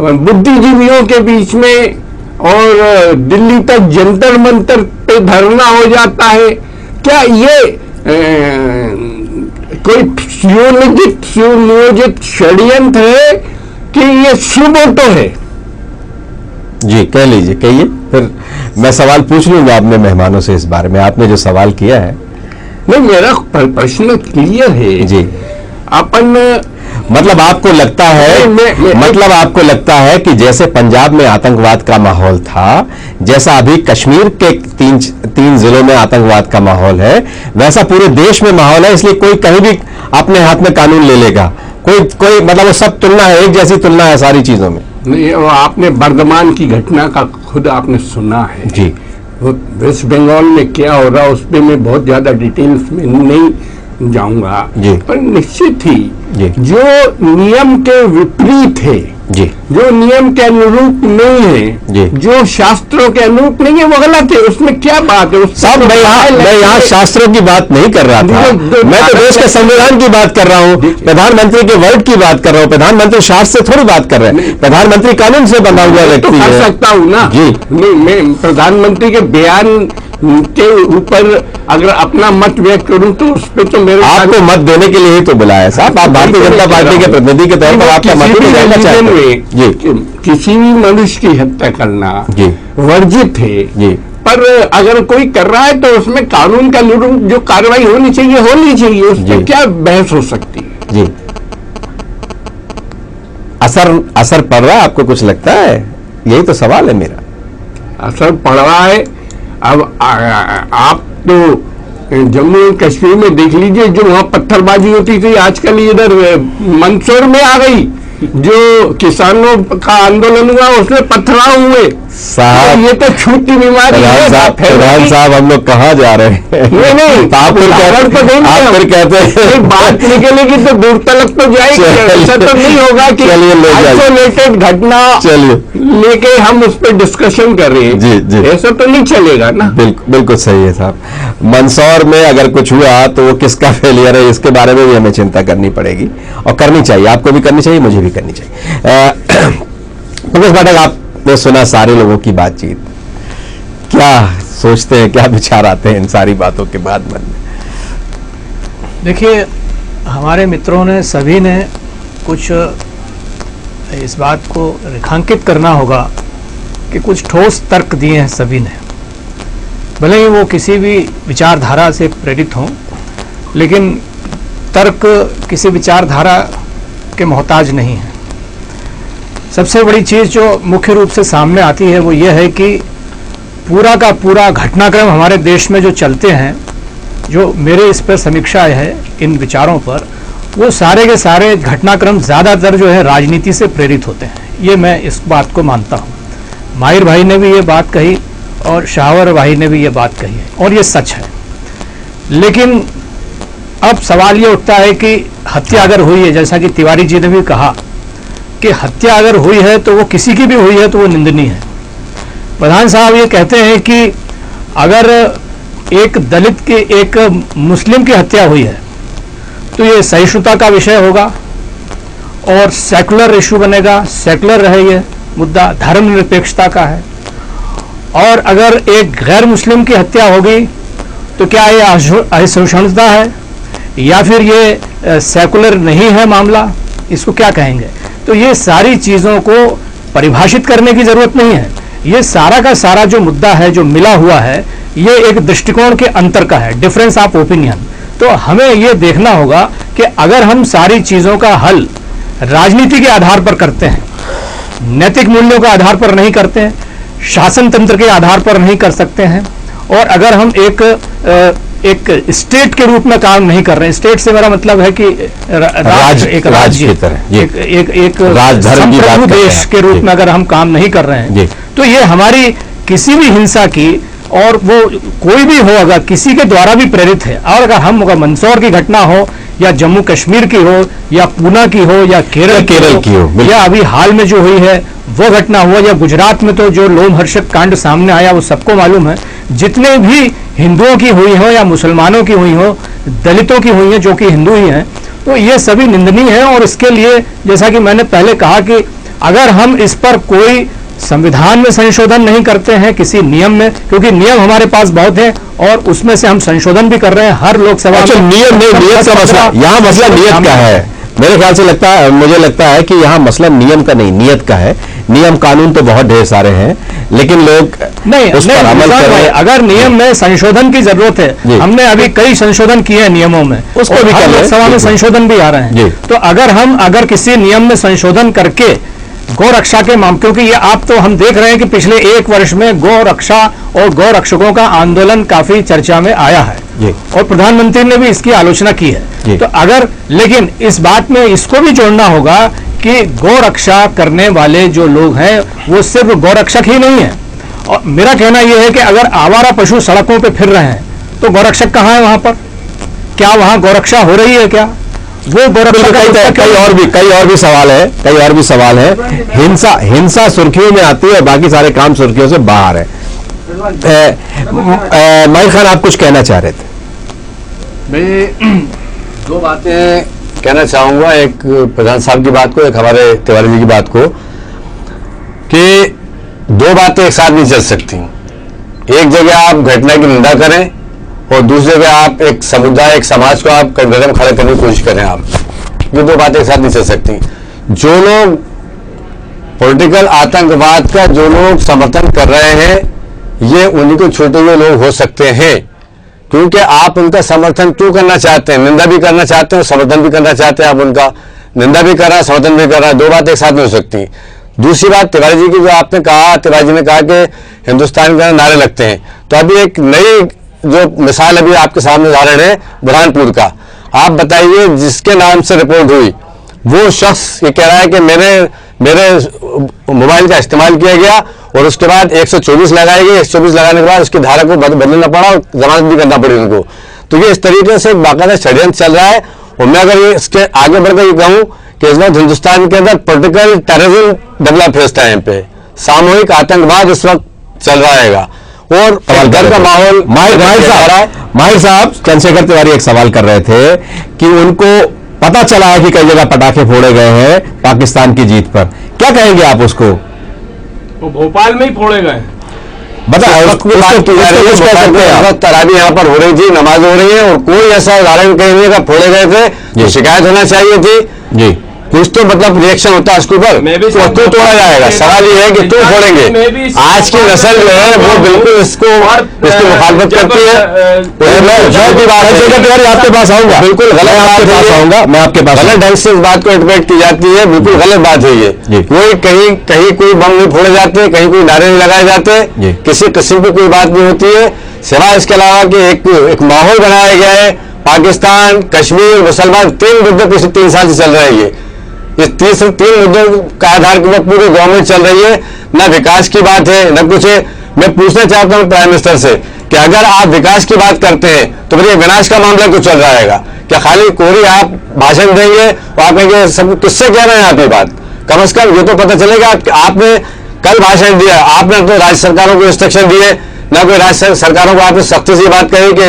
बुद्धिजीवियों के बीच में और दिल्ली तक जंतर मंतर पे धरना हो जाता है। क्या ये कोई सुनियोजित षड्यंत्र है कि ये सुबोटो है? जी कह लीजिए, कहिए, फिर मैं सवाल पूछ लूंगा अपने मेहमानों से इस बारे में। आपने जो सवाल किया है, नहीं मेरा प्रश्न क्लियर है जी। अपन मतलब आपको लगता है मतलब आपको लगता है कि जैसे पंजाब में आतंकवाद का माहौल था, जैसा अभी कश्मीर के तीन जिलों में आतंकवाद का माहौल है, वैसा पूरे देश में माहौल है, इसलिए कोई कहीं भी अपने हाथ में कानून ले लेगा। कोई मतलब वो सब तुलना है, एक जैसी तुलना है सारी चीजों में। नहीं, आपने बर्धमान की घटना का खुद आपने सुना है जी। वो वेस्ट बंगाल में क्या हो रहा उस पर मैं बहुत ज्यादा डिटेल्स में नहीं जाऊंगा, पर निश्चित ही जो नियम के विपरीत है, जो नियम के अनुरूप नहीं है, जो शास्त्रों के अनुरूप नहीं है, वो गलत है। उसमें क्या बात है? साहब मैं यहाँ शास्त्रों की बात नहीं कर रहा था, मैं तो देश के संविधान की बात कर रहा हूँ, प्रधानमंत्री के वर्ड की बात कर रहा हूँ। प्रधानमंत्री शास्त्र से थोड़ी बात कर रहे हैं, प्रधानमंत्री कानून से बना हुआ व्यक्ति है। कर सकता हूँ ना जी। नहीं, मैं प्रधानमंत्री के बयान के ऊपर अगर अपना मत व्यक्त करूं तो उस पर तो मेरे आपको मत देने के लिए ही तो बुलाया साहब, आप भारतीय जनता पार्टी के प्रतिनिधि के तौर पर आपका मत भी जानना चाहते हैं। किसी भी मनुष्य की हत्या करना वर्जित है जी, पर अगर कोई कर रहा है तो उसमें कानून के अनुरूप जो कार्रवाई होनी चाहिए, उस पर क्या बहस हो सकती है जी। असर पड़ रहा है आपको, कुछ लगता है? यही तो सवाल है मेरा। असर पड़ रहा है। अब आप तो जम्मू एंड कश्मीर में देख लीजिए, जो वहां पत्थरबाजी होती थी आजकल इधर मंदसौर में आ गई। जो किसानों का आंदोलन हुआ उसमें पत्थराव हुए साहब। ये तो छूटी बीमारी है। प्रधान साहब हम लोग कहाँ जा रहे हैं? नहीं आप फिर कहते हैं बात निकलेगी तो दूर तक तो जाएगी। ऐसा तो नहीं होगा कि आइसोलेटेड घटना लेके हम उस पर डिस्कशन कर रहे हैं। जी जी, ऐसा तो नहीं चलेगा ना। बिल्कुल सही है साहब। मंदसौर में अगर कुछ हुआ तो वो किसका फेलियर है, इसके बारे में भी हमें चिंता करनी पड़ेगी और करनी चाहिए। आपको भी करनी चाहिए, मुझे भी करनी चाहिए। पंकज पाठक, आपने सुना सारे लोगों की बातचीत, क्या सोचते हैं, क्या विचार आते हैं इन सारी बातों के बाद मन में? देखिए, हमारे मित्रों ने सभी ने कुछ इस बात को रेखांकित करना होगा कि कुछ ठोस तर्क दिए हैं सभी ने, भले ही वो किसी भी विचारधारा से प्रेरित हों, लेकिन तर्क किसी विचारधारा के मोहताज नहीं है। सबसे बड़ी चीज़ जो मुख्य रूप से सामने आती है वो ये है कि पूरा का पूरा घटनाक्रम हमारे देश में जो चलते हैं जो मेरे इस पर समीक्षा है इन विचारों पर, वो सारे के सारे घटनाक्रम ज़्यादातर जो है राजनीति से प्रेरित होते हैं। ये मैं इस बात को मानता हूँ। माहिर भाई ने भी ये बात कही और शाहवर भाई ने भी ये बात कही है और ये सच है। लेकिन अब सवाल ये उठता है कि हत्या अगर हुई है, जैसा कि तिवारी जी ने भी कहा कि हत्या अगर हुई है तो वो किसी की भी हुई है तो वो निंदनीय है। प्रधान साहब ये कहते हैं कि अगर एक दलित की, एक मुस्लिम की हत्या हुई है तो ये सहिष्णुता का विषय होगा और सेकुलर इशू बनेगा, सेकुलर है ये मुद्दा, धर्मनिरपेक्षता का है। और अगर एक गैर मुस्लिम की हत्या होगी तो क्या ये असहिष्णुता है या फिर ये सेकुलर नहीं है मामला, इसको क्या कहेंगे? तो ये सारी चीज़ों को परिभाषित करने की ज़रूरत नहीं है। ये सारा का सारा जो मुद्दा है, जो मिला हुआ है, ये एक दृष्टिकोण के अंतर का है, डिफरेंस ऑफ ओपिनियन। तो हमें ये देखना होगा कि अगर हम सारी चीज़ों का हल राजनीति के आधार पर करते हैं, नैतिक मूल्यों के आधार पर नहीं करते हैं, शासन तंत्र के आधार पर नहीं कर सकते हैं, और अगर हम एक स्टेट के रूप में काम नहीं कर रहे हैं, स्टेट से मेरा मतलब है कि एक राज्य की तरह, एक संप्रभु देश के रूप में अगर हम काम नहीं कर रहे हैं तो ये हमारी किसी भी हिंसा की, और वो कोई भी हो, अगर किसी के द्वारा भी प्रेरित है, और अगर मंदसौर की घटना हो या जम्मू कश्मीर की हो या पूना की हो या केरल की हो या अभी हाल में जो हुई है वो घटना हुआ, या गुजरात में तो जो लोमहर्षक कांड सामने आया वो सबको मालूम है, जितने भी हिंदुओं की हुई हो या मुसलमानों की हुई हो, दलितों की हुई है जो कि हिंदू ही हैं, तो ये सभी निंदनीय है। और इसके लिए जैसा कि मैंने पहले कहा कि अगर हम इस पर कोई संविधान में संशोधन नहीं करते हैं, किसी नियम में, क्योंकि नियम हमारे पास बहुत है और उसमें से हम संशोधन भी कर रहे हैं हर लोकसभा में। नियम नहीं, नियत का मसला, यहाँ मसला नियत का है। मेरे ख्याल से मुझे लगता है कि यहाँ मसला नियम का नहीं, नियत का है। नियम कानून तो बहुत ढेर सारे हैं, लेकिन लोग नहीं उस पर अमल कर रहे हैं। अगर नियम में संशोधन की जरूरत है, हमने अभी कई संशोधन किए हैं नियमों में, उसको भी लोकसभा में संशोधन भी आ रहे हैं। तो अगर किसी नियम में संशोधन करके गौ रक्षा के मामले, क्योंकि ये आप तो हम देख रहे हैं कि पिछले एक वर्ष में गौ रक्षा और गौ रक्षकों का आंदोलन काफी चर्चा में आया है और प्रधानमंत्री ने भी इसकी आलोचना की है। तो अगर, लेकिन इस बात में इसको भी जोड़ना होगा कि गौ रक्षा करने वाले जो लोग हैं वो सिर्फ गौ रक्षक ही नहीं है। और मेरा कहना यह है कि अगर आवारा पशु सड़कों पर फिर रहे हैं तो गौ रक्षक कहाँ है? वहां पर क्या वहां गौ रक्षा हो रही है? क्या वो कई और भी सवाल है। हिंसा सुर्खियों में आती है, बाकी सारे काम सुर्खियों से बाहर है। माहिर खान, आप कुछ कहना चाह रहे थे? मैं दो बातें कहना चाहूंगा, एक प्रधान साहब की बात को, एक हमारे तिवारी जी की बात को, कि दो बातें एक साथ नहीं चल सकती। एक जगह आप घटना की निंदा करें और दूसरी जगह आप एक समुदाय, एक समाज को आप कदम खड़े करने की कोशिश करें। आप ये दो बातें एक साथ नहीं चल सकती। जो लोग पॉलिटिकल आतंकवाद का जो लोग समर्थन कर रहे हैं, ये उन्हीं को छोटे हुए लोग हो सकते हैं, क्योंकि आप उनका समर्थन क्यों करना चाहते हैं? निंदा भी करना चाहते हैं, समर्थन भी करना चाहते हैं। आप उनका निंदा भी कर रहे हैं, समर्थन भी कर रहे हैं, दो बातें एक साथ नहीं हो सकती। दूसरी बात, तिवारी जी की जो आपने कहा, तिवारी जी ने कहा कि हिंदुस्तान के नारे लगते हैं, तो अभी एक नई जो मिसाल अभी आपके सामने उदाहरण है बुरहानपुर का। आप बताइए, जिसके नाम से रिपोर्ट हुई वो शख्स ये कह रहा है कि मेरे मोबाइल का इस्तेमाल किया गया और उसके बाद 124 लगाई गई। 124 लगाने के बाद उसकी धारा को बदलना पड़ा और जमानत भी करना पड़ी उनको। तो ये इस तरीके से बाकायदा षड्यंत्र चल रहा है। और मैं अगर ये इसके आगे बढ़कर ये कहूँ कि इस वक्त हिंदुस्तान के अंदर पॉलिटिकल टेररिज्म डेवलप है, इस टाइम पे सामूहिक आतंकवाद इस वक्त चल रहा है और डर का माहौल। माहिर साहब, चंद्रशेखर तिवारी एक सवाल कर रहे थे कि उनको पता चला है कि कई जगह पटाखे फोड़े गए हैं पाकिस्तान की जीत पर, क्या कहेंगे आप उसको? वो भोपाल में ही फोड़े गए। तरावी यहाँ पर हो रही थी, नमाज हो रही है और कोई ऐसा उदाहरण कहीं नहीं का फोड़े गए थे, जो शिकायत होना चाहिए थी जी। कुछ तो मतलब रिएक्शन होता है उसके ऊपर, तो क्यों तोड़ा जाएगा? सवाल ये है कि क्यों फोड़ेंगे? आज की नस्ल जो है वो बिल्कुल इसको मुखालफत करती है। आपके पास आऊंगा, बिल्कुल गलत आपके पास आऊंगा, मैं आपके पास गलत ढंग से इस बात को इंटरप्रेट की जाती है, बिल्कुल गलत बात है ये। कोई कहीं कोई बम नहीं फोड़े जाते, कहीं कोई नारे नहीं लगाए जाते, किसी किस्म की कोई बात नहीं होती है। सिवाय इसके अलावा कि एक माहौल बनाया गया है। पाकिस्तान, कश्मीर, मुसलमान, 3 मुद्दे पिछले 3 साल से चल रहे हैं। ये इस 3 मुद्दों का आधार के ऊपर पूरी गवर्नमेंट चल रही है। न विकास की बात है न कुछ है। मैं पूछना चाहता हूँ प्राइम मिनिस्टर से कि अगर आप विकास की बात करते हैं तो फिर ये विनाश का मामला क्यों चल रहा है? क्या खाली कोरी आप भाषण देंगे और आप कहेंगे सब किससे कह रहे हैं आप ये बात? कम से कम ये तो पता चलेगा कि आपने कल भाषण दिया, आपने तो राज्य सरकारों को इंस्ट्रक्शन दिए, ना कोई राज्य सरकारों को आपने सख्ती से बात कही कि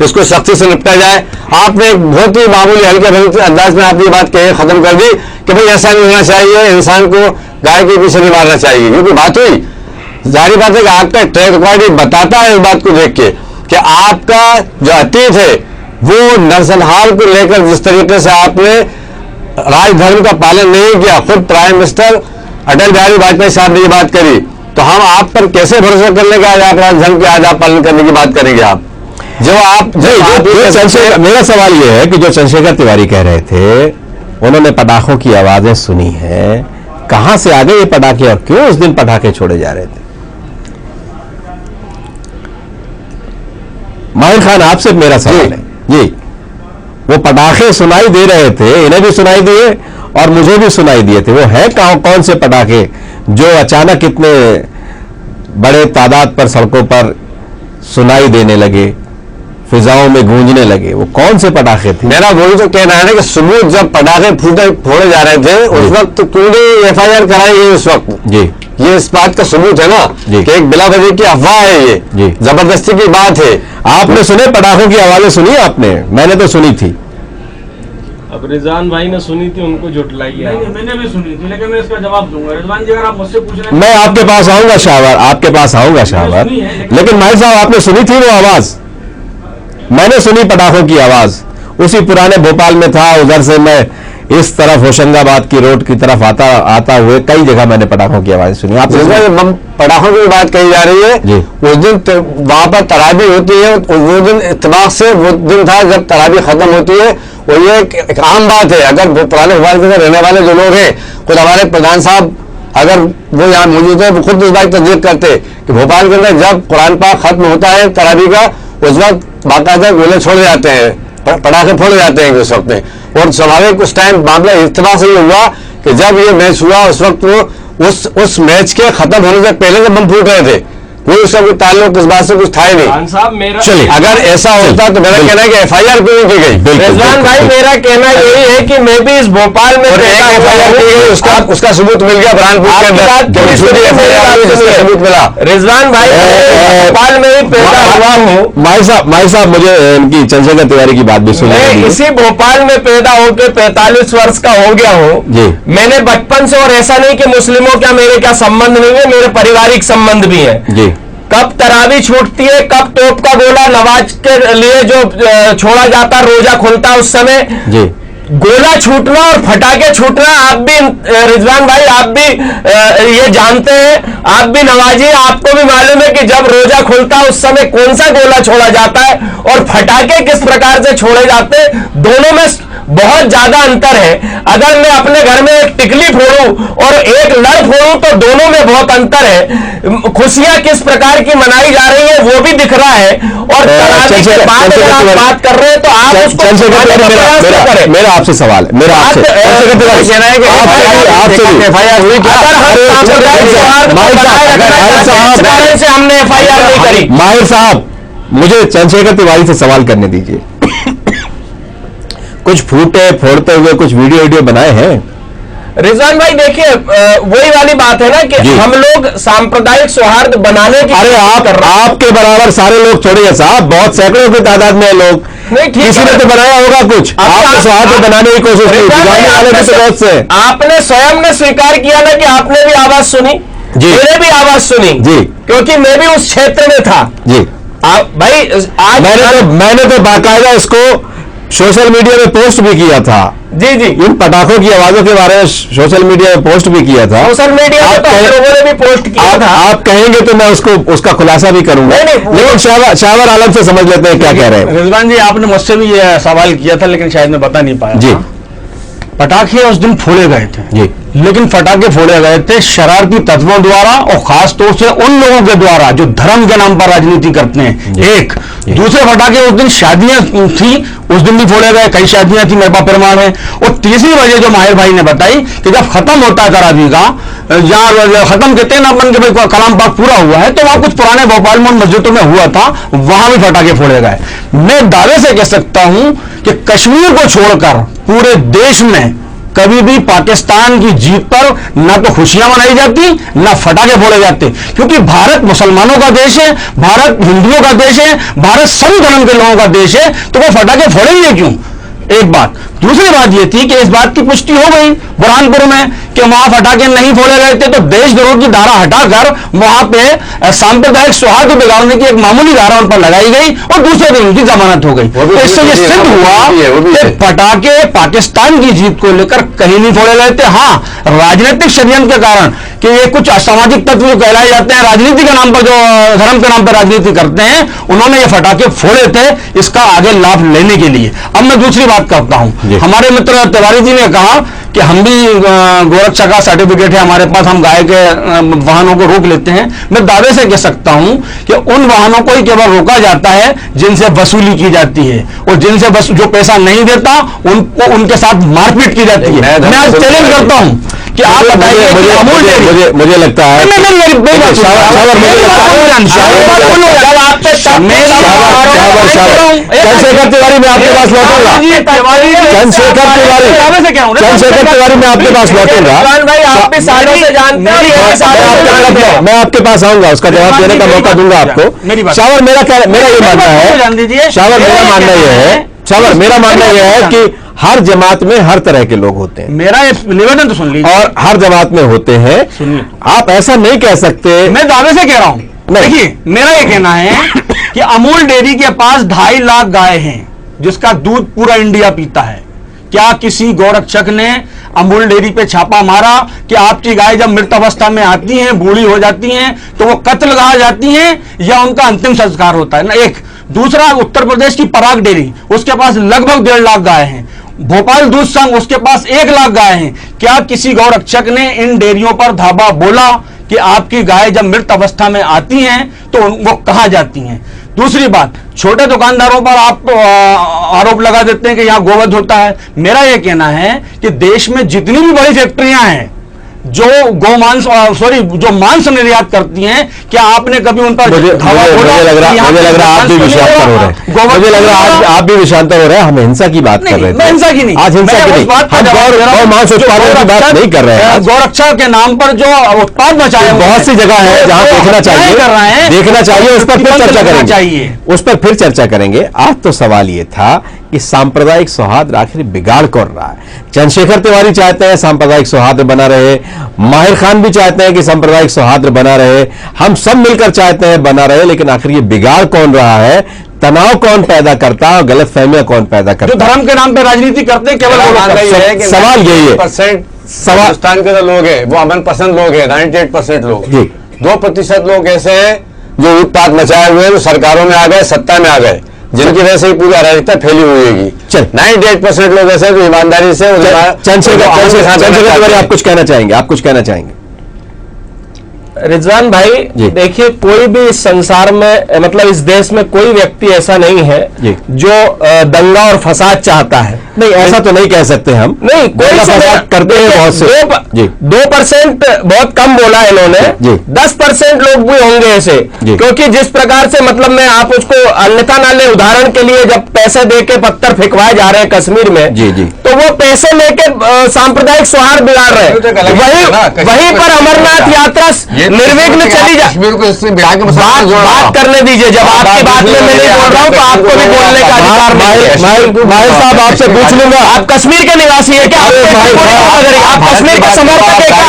इसको सख्ती से निपटा जाए। आपने एक बहुत ही मामूली हल्के अंदाज में आपने ये बात कही, खत्म कर दी कि भाई ऐसा नहीं होना चाहिए, इंसान को गाय के पीछे नहीं मारना चाहिए। क्योंकि बात हुई, जारी बात है कि आपका ट्रैक रिकॉर्ड बताता है इस बात को देख के कि आपका जो अतीत है वो नरसंहार को लेकर जिस तरीके से आपने राजधर्म का पालन नहीं किया, खुद प्राइम मिनिस्टर अटल बिहारी वाजपेयी साहब ने ये बात करी, तो हम आप पर कैसे भरोसा कर लेंगे? आज आप राजधर्म के आज आप पालन करने की बात करेंगे आप जो आप मेरा सवाल यह है कि जो चंद्रशेखर तिवारी कह रहे थे, उन्होंने पटाखों की आवाजें सुनी है, कहां से आ गए ये पटाखे और क्यों उस दिन पटाखे छोड़े जा रहे थे? माहिर खान, आपसे मेरा सवाल है जी, वो पटाखे सुनाई दे रहे थे, इन्हें भी सुनाई दिए और मुझे भी सुनाई दिए थे। वो है कौन से पटाखे जो अचानक इतने बड़े तादाद पर सड़कों पर सुनाई देने लगे, फिजाओं में गूंजने लगे? वो कौन से पटाखे थे? मेरा वही तो कहना है कि सबूत जब पटाखे फोड़े जा रहे थे उस वक्त क्यों नहीं एफआईआर कराई गई उस वक्त? जी, ये इस बात का सबूत है ना कि एक बिला वजह की अफवाह है, ये जबरदस्ती की बात है। आपने सुने पटाखों की आवाजें सुनी आपने? मैंने तो सुनी थी। अब रिजवान भाई ने सुनी थी, उनको जुटलाई है। मैंने भी सुनी थी, लेकिन मैं इसका जवाब दूंगा। रिजवान जी, अगर आप मुझसे पूछ रहे हैं, मैं आपके पास आऊंगा शाहवर, आपके पास आऊंगा शाहवर, लेकिन माहिर साहब आपने सुनी थी वो आवाज? मैंने सुनी पटाखों की आवाज, उसी पुराने भोपाल में था, उधर से मैं इस तरफ होशंगाबाद की रोड की तरफ आता हुए कई जगह मैंने पटाखों की आवाज सुनी। आप पटाखों की बात कही जा रही है, उस दिन वहां पर तराबी होती है, वो दिन इत्तेफाक से वो दिन था जब तराबी खत्म होती है, और ये एक आम बात है। अगर पुराने भोपाल के अंदर रहने वाले जो लोग हैं, खुद हमारे प्रधान साहब अगर वो यहाँ मौजूद है, वो खुद इस बात की तस्दीक करते कि भोपाल के अंदर जब कुरान पाक खत्म होता है तराबी का, उस वक्त बाकायदा गोले छोड़े जाते हैं, पटाखे फोड़े जाते हैं उस वक्त में। और स्वाभाविक उस टाइम मामला इत्तेफाक से ये हुआ कि जब ये मैच हुआ उस वक्त वो उस मैच के खत्म होने से पहले जब बम फूट रहे थे, कोई उसका कोई ताल्लुक इस बात से कुछ था ही नहीं। चलिए, अगर ऐसा होता तो मेरा कहना है कि एफआईआर क्यों नहीं की गई? रिजवान भाई, मेरा कहना यही है कि मैं भी इस भोपाल में एफआईआर की गई, उसका सबूत मिल गया बुरहानपुर के अंदर, सबूत मिला। रिजवान भाई, भोपाल में ही पैदा हुआ हूँ। माई साहब, मुझे इनकी चंद्रशेखर तिवारी की बात भी सुनी। मैं इसी भोपाल में पैदा होकर 45 वर्ष का हो गया हूँ। मैंने बचपन से, और ऐसा नहीं कि मुस्लिमों का मेरे क्या संबंध नहीं है, मेरे पारिवारिक संबंध भी है। कब तरावी छूटती है, कब तोप का गोला नमाज के लिए जो छोड़ा जाता, रोजा खुलता, उस समय गोला छूटना और फटाके छूटना, आप भी रिजवान भाई आप भी ये जानते हैं, आप भी नमाजी, आपको भी मालूम है कि जब रोजा खुलता है उस समय कौन सा गोला छोड़ा जाता है और फटाके किस प्रकार से छोड़े जाते हैं, दोनों में बहुत ज्यादा अंतर है। अगर मैं अपने घर में एक टिकली फोड़ूं और एक लड़ फोड़ूं तो दोनों में बहुत अंतर है। खुशियां किस प्रकार की मनाई जा रही है वो भी दिख रहा है, और तरावी के बाद अगर आप बात कर रहे हैं तो आप उसको मेरा आपसे सवाल है, मेरा आपसे कहना है कि एफआईआर हुई से हमने एफआईआर नहीं करी। माहिर साहब, मुझे चंद्रशेखर तिवारी से सवाल करने दीजिए। कुछ फोड़ते हुए कुछ वीडियो बनाए हैं? रिजवान भाई देखिए, वही वाली बात है ना कि हम लोग सांप्रदायिक सौहार्द बनाने की, अरे आपके बराबर सारे लोग थोड़े हैं साहब, बहुत सैकड़ों की तादाद में लोग, किसी ने तो बनाया होगा कुछ, आपने सौहार्द बनाने की कोशिश की, वाले भी तो बहुत से। आपने स्वयं ने स्वीकार किया ना कि आपने भी आवाज सुनी, मैंने भी आवाज सुनी जी, क्योंकि मैं भी उस क्षेत्र में था जी। भाई आज मैंने तो बाकायदा इसको सोशल मीडिया में पोस्ट भी किया था जी, इन पटाखों की आवाजों के बारे में सोशल मीडिया में पोस्ट भी किया था। सोशल मीडिया में तो लोगों ने भी पोस्ट किया था। आप कहेंगे तो मैं उसका खुलासा भी करूंगा, लेकिन शाहवर आलम से समझ लेते हैं क्या कह रहे हैं। रिजवान जी, आपने मुझसे भी ये सवाल किया था, लेकिन शायद मैं बता नहीं पाया जी। पटाखे उस दिन फोड़े गए थे जी, लेकिन फटाके फोड़े गए थे शरारती तत्वों द्वारा और खास तौर से उन लोगों के द्वारा जो धर्म के नाम पर राजनीति करते हैं। एक दूसरे फटाके, उस दिन शादियां थी, उस दिन भी फोड़े गए, कई शादियां थी, मेरे पास प्रमाण है। और तीसरी वजह जो माहिर भाई ने बताई कि जब खत्म होता है तरावी का, जहां खत्म कहते हैं ना अपन के भाई कलाम पाक पूरा हुआ है, तो वहां कुछ पुराने भोपाल में मस्जिदों में हुआ था, वहां भी फटाके फोड़े गए। मैं दावे से कह सकता हूं कि कश्मीर को छोड़कर पूरे देश में कभी भी पाकिस्तान की जीत पर ना तो खुशियां मनाई जाती ना फटाके फोड़े जाते, क्योंकि भारत मुसलमानों का देश है, भारत हिंदुओं का देश है, भारत सभी धर्म के लोगों का देश है, तो वो फटाके फोड़ेंगे क्यों? एक बात। दूसरी बात यह थी कि इस बात की पुष्टि हो गई बुरहानपुर में कि वहां फटाके नहीं फोड़े गए थे, तो देशद्रोह की धारा हटाकर वहां पे सांप्रदायिक सौहार्द बिगाड़ने की एक मामूली धारा उन पर लगाई गई और दूसरे दिन उनकी जमानत हो गई। तो इससे यह सिद्ध हुआ कि फटाके पाकिस्तान की जीत को लेकर कहीं नहीं फोड़े गए थे। हाँ, राजनीतिक षड्यंत्र के कारण कि ये कुछ असामाजिक तत्व जो कहलाए जाते हैं, राजनीति के नाम पर, जो धर्म के नाम पर राजनीति करते हैं, उन्होंने ये फटाके फोड़े थे इसका आगे लाभ लेने के लिए। अब मैं दूसरी बात करता हूं। हमारे मित्र तिवारी जी ने कहा कि हम भी गोरक्षा का सर्टिफिकेट है हमारे पास, हम गाय के वाहनों को रोक लेते हैं। मैं दावे से कह सकता हूं कि उन वाहनों को ही केवल रोका जाता है जिनसे वसूली की जाती है, और जिनसे जो पैसा नहीं देता उनको उनके साथ मारपीट की जाती है। मैं आज चैलेंज करता हूं कि आप बताइए। मुझे लगता है चंद्रशेखर तिवारी मैं आपके पास लौटूंगा, चंद्रशेखर तिवारी मैं आपके पास लौटूंगा, मैं आपके पास आऊंगा, उसका जवाब देने का मौका दूंगा आपको। शावर मेरा ये मानना है, शावर मेरा मानना यह है कि हर जमात में हर तरह के लोग होते हैं। मेरा निवेदन तो सुन लीजिए। और हर जमात में होते हैं। सुनिए, आप ऐसा नहीं कह सकते। मैं दावे से कह रहा हूं। देखिए, मेरा ये कहना है कि अमूल डेयरी के पास 2.5 लाख गाय हैं जिसका दूध पूरा इंडिया पीता है। क्या किसी गौरक्षक ने अमूल डेयरी पे छापा मारा कि आपकी गाय जब मृत अवस्था में आती हैं, बूढ़ी हो जाती हैं, तो वो कत्ल कहा जाती हैं या उनका अंतिम संस्कार होता है ना? एक दूसरा, उत्तर प्रदेश की पराग डेयरी, उसके पास लगभग 1.5 लाख गाय हैं। भोपाल दूध संघ, उसके पास 1 लाख गाय हैं। क्या किसी गौरक्षक ने इन डेयरियों पर धावा बोला कि आपकी गाय जब मृत अवस्था में आती हैं तो वो कहां जाती हैं? दूसरी बात, छोटे दुकानदारों पर आप आरोप लगा देते हैं कि यहां गोवध होता है। मेरा यह कहना है कि देश में जितनी भी बड़ी फैक्ट्रियां हैं जो गोमांस जो मांस निर्यात करती हैं, क्या आपने कभी उन पर मुझे लग रहा आप भी विषांतर हो रहे हैं। मुझे लग रहा आप भी विषांतर हो रहे हैं। हम हिंसा की बात कर रहे थे। हिंसा की नहीं, आज हिंसा की नहीं, गौ मांस उत्पादन की बात नहीं कर रहे हैं। गौरक्षा के नाम पर जो उत्पाद मचाए, बहुत सी जगह है जहां देखना चाहिए, उस पर फिर चर्चा करेंगे, उस पर फिर चर्चा करेंगे। आज तो सवाल ये था कि सांप्रदायिक सौहार्द आखिर बिगाड़ कौन रहा है? चंद्रशेखर तिवारी चाहते हैं सांप्रदायिक सौहार्द बना रहे, माहिर खान भी चाहते हैं कि सांप्रदायिक सौहार्द बना रहे, हम सब मिलकर चाहते हैं बना रहे, लेकिन आखिर ये बिगाड़ कौन रहा है? तनाव कौन पैदा करता है और गलतफहमियां कौन पैदा करता है? जो धर्म के नाम पर राजनीति करते हैं, केवल सवाल यही है। हिंदुस्तान के जो लोग हैं वो अमन पसंद लोग हैं, 98% लोग। 2% लोग ऐसे हैं जो उत्पात मचाए हुए हैं, जो सरकारों में आ गए, सत्ता में आ गए, जिनकी वजह से ही पूरी अराजकता फैली हुई है। 98% लोग ऐसे जो ईमानदारी से चंद्रशेखर आप कुछ कहना चाहेंगे? रिजवान भाई, देखिए, कोई भी इस संसार में, मतलब इस देश में कोई व्यक्ति ऐसा नहीं है जो दंगा और फसाद चाहता है। नहीं, ऐसा तो नहीं कह सकते हम। नहीं, कोई फसाद करते हैं बहुत से। 2% बहुत कम बोला इन्होंने, 10% लोग भी होंगे ऐसे, क्योंकि जिस प्रकार से, मतलब मैं आप उसको अन्यथा ना ले, उदाहरण के लिए जब पैसे देके पत्थर फेंकवाए जा रहे हैं कश्मीर में, तो वो पैसे लेके सांप्रदायिक सौहार्द बिगाड़ रहे हैं। वहीं पर अमरनाथ यात्रा निर्विघ्न चली जा। बात करने दीजिए, जब आपकी बात में मैं नहीं बोल रहा हूं तो आपको भी बोलने का अधिकार नहीं। माहिर साहब, आपसे पूछ लूंगा, आप कश्मीर के निवासी है क्या? आप कश्मीर के समर्थक है क्या?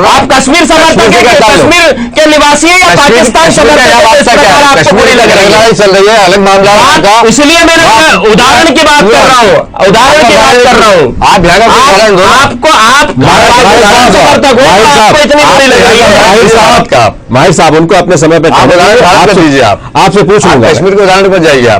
आप कश्मीर समर्थक है, कश्मीर के निवासी है या पाकिस्तान समर्थक है? आपको बुरी लग रही है, चल रही है, अलग मामला। इसलिए मैं उदाहरण की बात कर रहा हूँ, आपको समर्थक हो, आपको इतनी बुरी लग रही है। माहिर साहब उनको अपने समय पे दीजिए। आपसे पूछ लूंगा, कश्मीर के उदाहरण पर जाइए। आप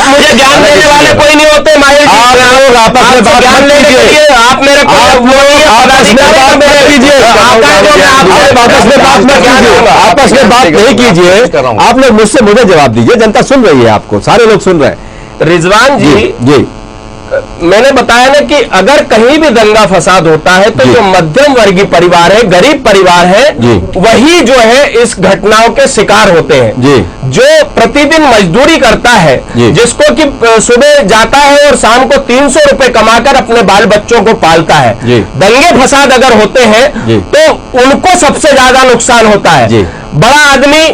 मुझे ज्ञान देने वाले कोई नहीं होते माहिर जी, आप लोग आपस में बात ज्ञान मत लेने के कीजिए। लिए आप मेरे को आप लोग आपस में बात मत कीजिए, आपस में बात मत कीजिए, आपस में बात नहीं कीजिए। आप लोग मुझसे मुझे जवाब दीजिए, जनता सुन रही है आपको, सारे लोग सुन रहे हैं। रिजवान जी, जी मैंने बताया ना कि अगर कहीं भी दंगा फसाद होता है तो जो मध्यम वर्गीय परिवार है, गरीब परिवार है, वही जो है इस घटनाओं के शिकार होते हैं। जो प्रतिदिन मजदूरी करता है, जिसको कि सुबह जाता है और शाम को 300 रुपए कमाकर अपने बाल बच्चों को पालता है, दंगे फसाद अगर होते हैं तो उनको सबसे ज्यादा नुकसान होता है। बड़ा आदमी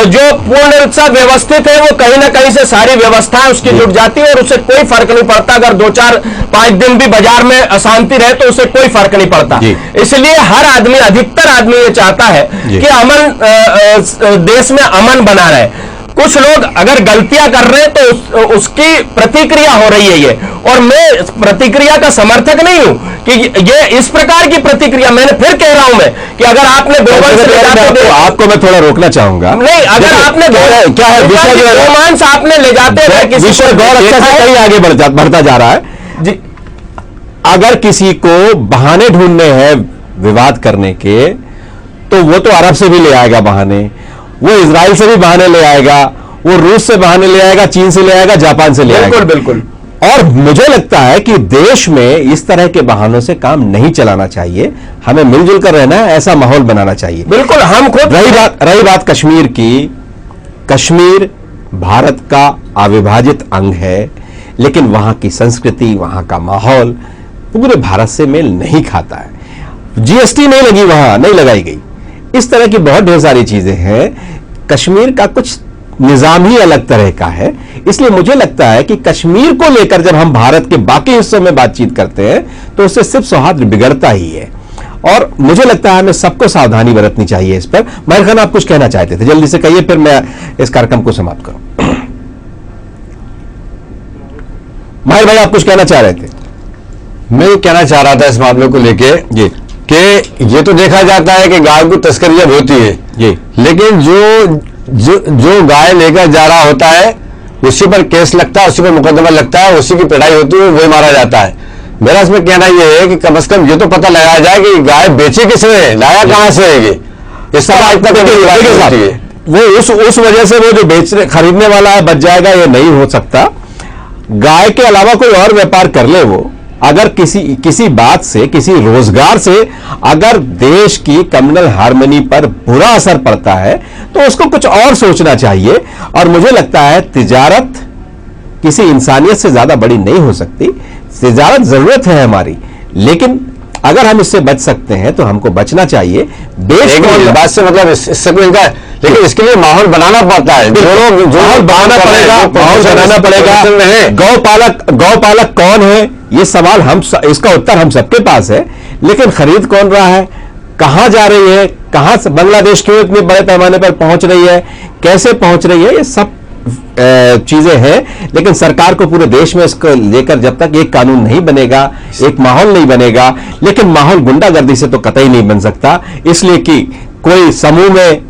जो पूर्ण रूप से व्यवस्थित है, वो कहीं ना कहीं से सारी व्यवस्थाएं उसकी जुट जाती है और उसे कोई फर्क नहीं पड़ता। अगर 2-4-5 दिन भी बाजार में अशांति रहे तो उसे कोई फर्क नहीं पड़ता। इसलिए हर आदमी, अधिकतर आदमी ये चाहता है कि अमन, देश में अमन बना रहे। कुछ लोग अगर गलतियां कर रहे हैं तो उसकी प्रतिक्रिया हो रही है ये, और मैं प्रतिक्रिया का समर्थक नहीं हूं कि ये इस प्रकार की प्रतिक्रिया। मैंने फिर कह रहा हूं मैं कि अगर आपने आपको मैं थोड़ा रोकना चाहूंगा। नहीं, अगर आपने क्या है गोमांस आपने ले जाते हैं, विषय गौरक्षा से कहीं आगे बढ़ता जा रहा है जी। अगर किसी को बहाने ढूंढने हैं विवाद करने के, तो वो तो अरब से भी ले आएगा बहाने, वो इजराइल से भी बहाने ले आएगा, वो रूस से बहाने ले आएगा, चीन से ले आएगा, जापान से ले आएगा। बिल्कुल बिल्कुल। और मुझे लगता है कि देश में इस तरह के बहानों से काम नहीं चलाना चाहिए। हमें मिलजुल कर रहना है, ऐसा माहौल बनाना चाहिए। बिल्कुल। हम खुद रही बात कश्मीर की, कश्मीर भारत का अविभाजित अंग है, लेकिन वहां की संस्कृति, वहां का माहौल पूरे भारत से मेल नहीं खाता है। जीएसटी नहीं लगी, वहां नहीं लगाई गई, इस तरह की बहुत ढेर सारी चीजें हैं। कश्मीर का कुछ निजाम ही अलग तरह का है। इसलिए मुझे लगता है कि कश्मीर को लेकर जब हम भारत के बाकी हिस्सों में बातचीत करते हैं तो उससे सिर्फ सौहार्द बिगड़ता ही है, और मुझे लगता है हमें सबको सावधानी बरतनी चाहिए इस पर। माहिर खान, आप कुछ कहना चाहते थे, जल्दी से कहिए, फिर मैं इस कार्यक्रम को समाप्त करूं। माहिर भाई, आप कुछ कहना चाह रहे थे? मैं ये कहना चाह रहा था इस मामले को लेके कि ये तो देखा जाता है कि गाय को तस्करी जब होती है, लेकिन जो गाय लेकर जा रहा होता है उसी पर केस लगता है, उसी पर मुकदमा लगता है, उसी की पिटाई होती है, वही मारा जाता है। मेरा इसमें कहना यह है कि कम से कम ये तो पता लगाया जाए कि गाय बेची किसने, लाया कहां से है, इस समाज तक वो उस वजह से वो जो खरीदने वाला है बच जाएगा, ये नहीं हो सकता। गाय के अलावा कोई और व्यापार कर ले, वो अगर किसी बात से, किसी रोजगार से अगर देश की कम्युनल हार्मनी पर बुरा असर पड़ता है तो उसको कुछ और सोचना चाहिए। और मुझे लगता है तिजारत किसी इंसानियत से ज्यादा बड़ी नहीं हो सकती। तिजारत जरूरत है हमारी, लेकिन अगर हम इससे बच सकते हैं तो हमको बचना चाहिए। बात से मतलब इससे कोई इनका, लेकिन इसके लिए माहौल बनाना पड़ता है, माहौल बनाना पड़ेगा। गौ पालक कौन है, ये सवाल इसका उत्तर हम सबके पास है, लेकिन खरीद कौन रहा है, कहां जा रही है, कहां से बांग्लादेश क्यों इतने बड़े पैमाने पर पहुंच रही है, कैसे पहुंच रही है, ये सब चीजें हैं। लेकिन सरकार को पूरे देश में इसको लेकर जब तक एक कानून नहीं बनेगा, एक माहौल नहीं बनेगा, लेकिन माहौल गुंडागर्दी से तो कतई नहीं बन सकता। इसलिए कि कोई समूह में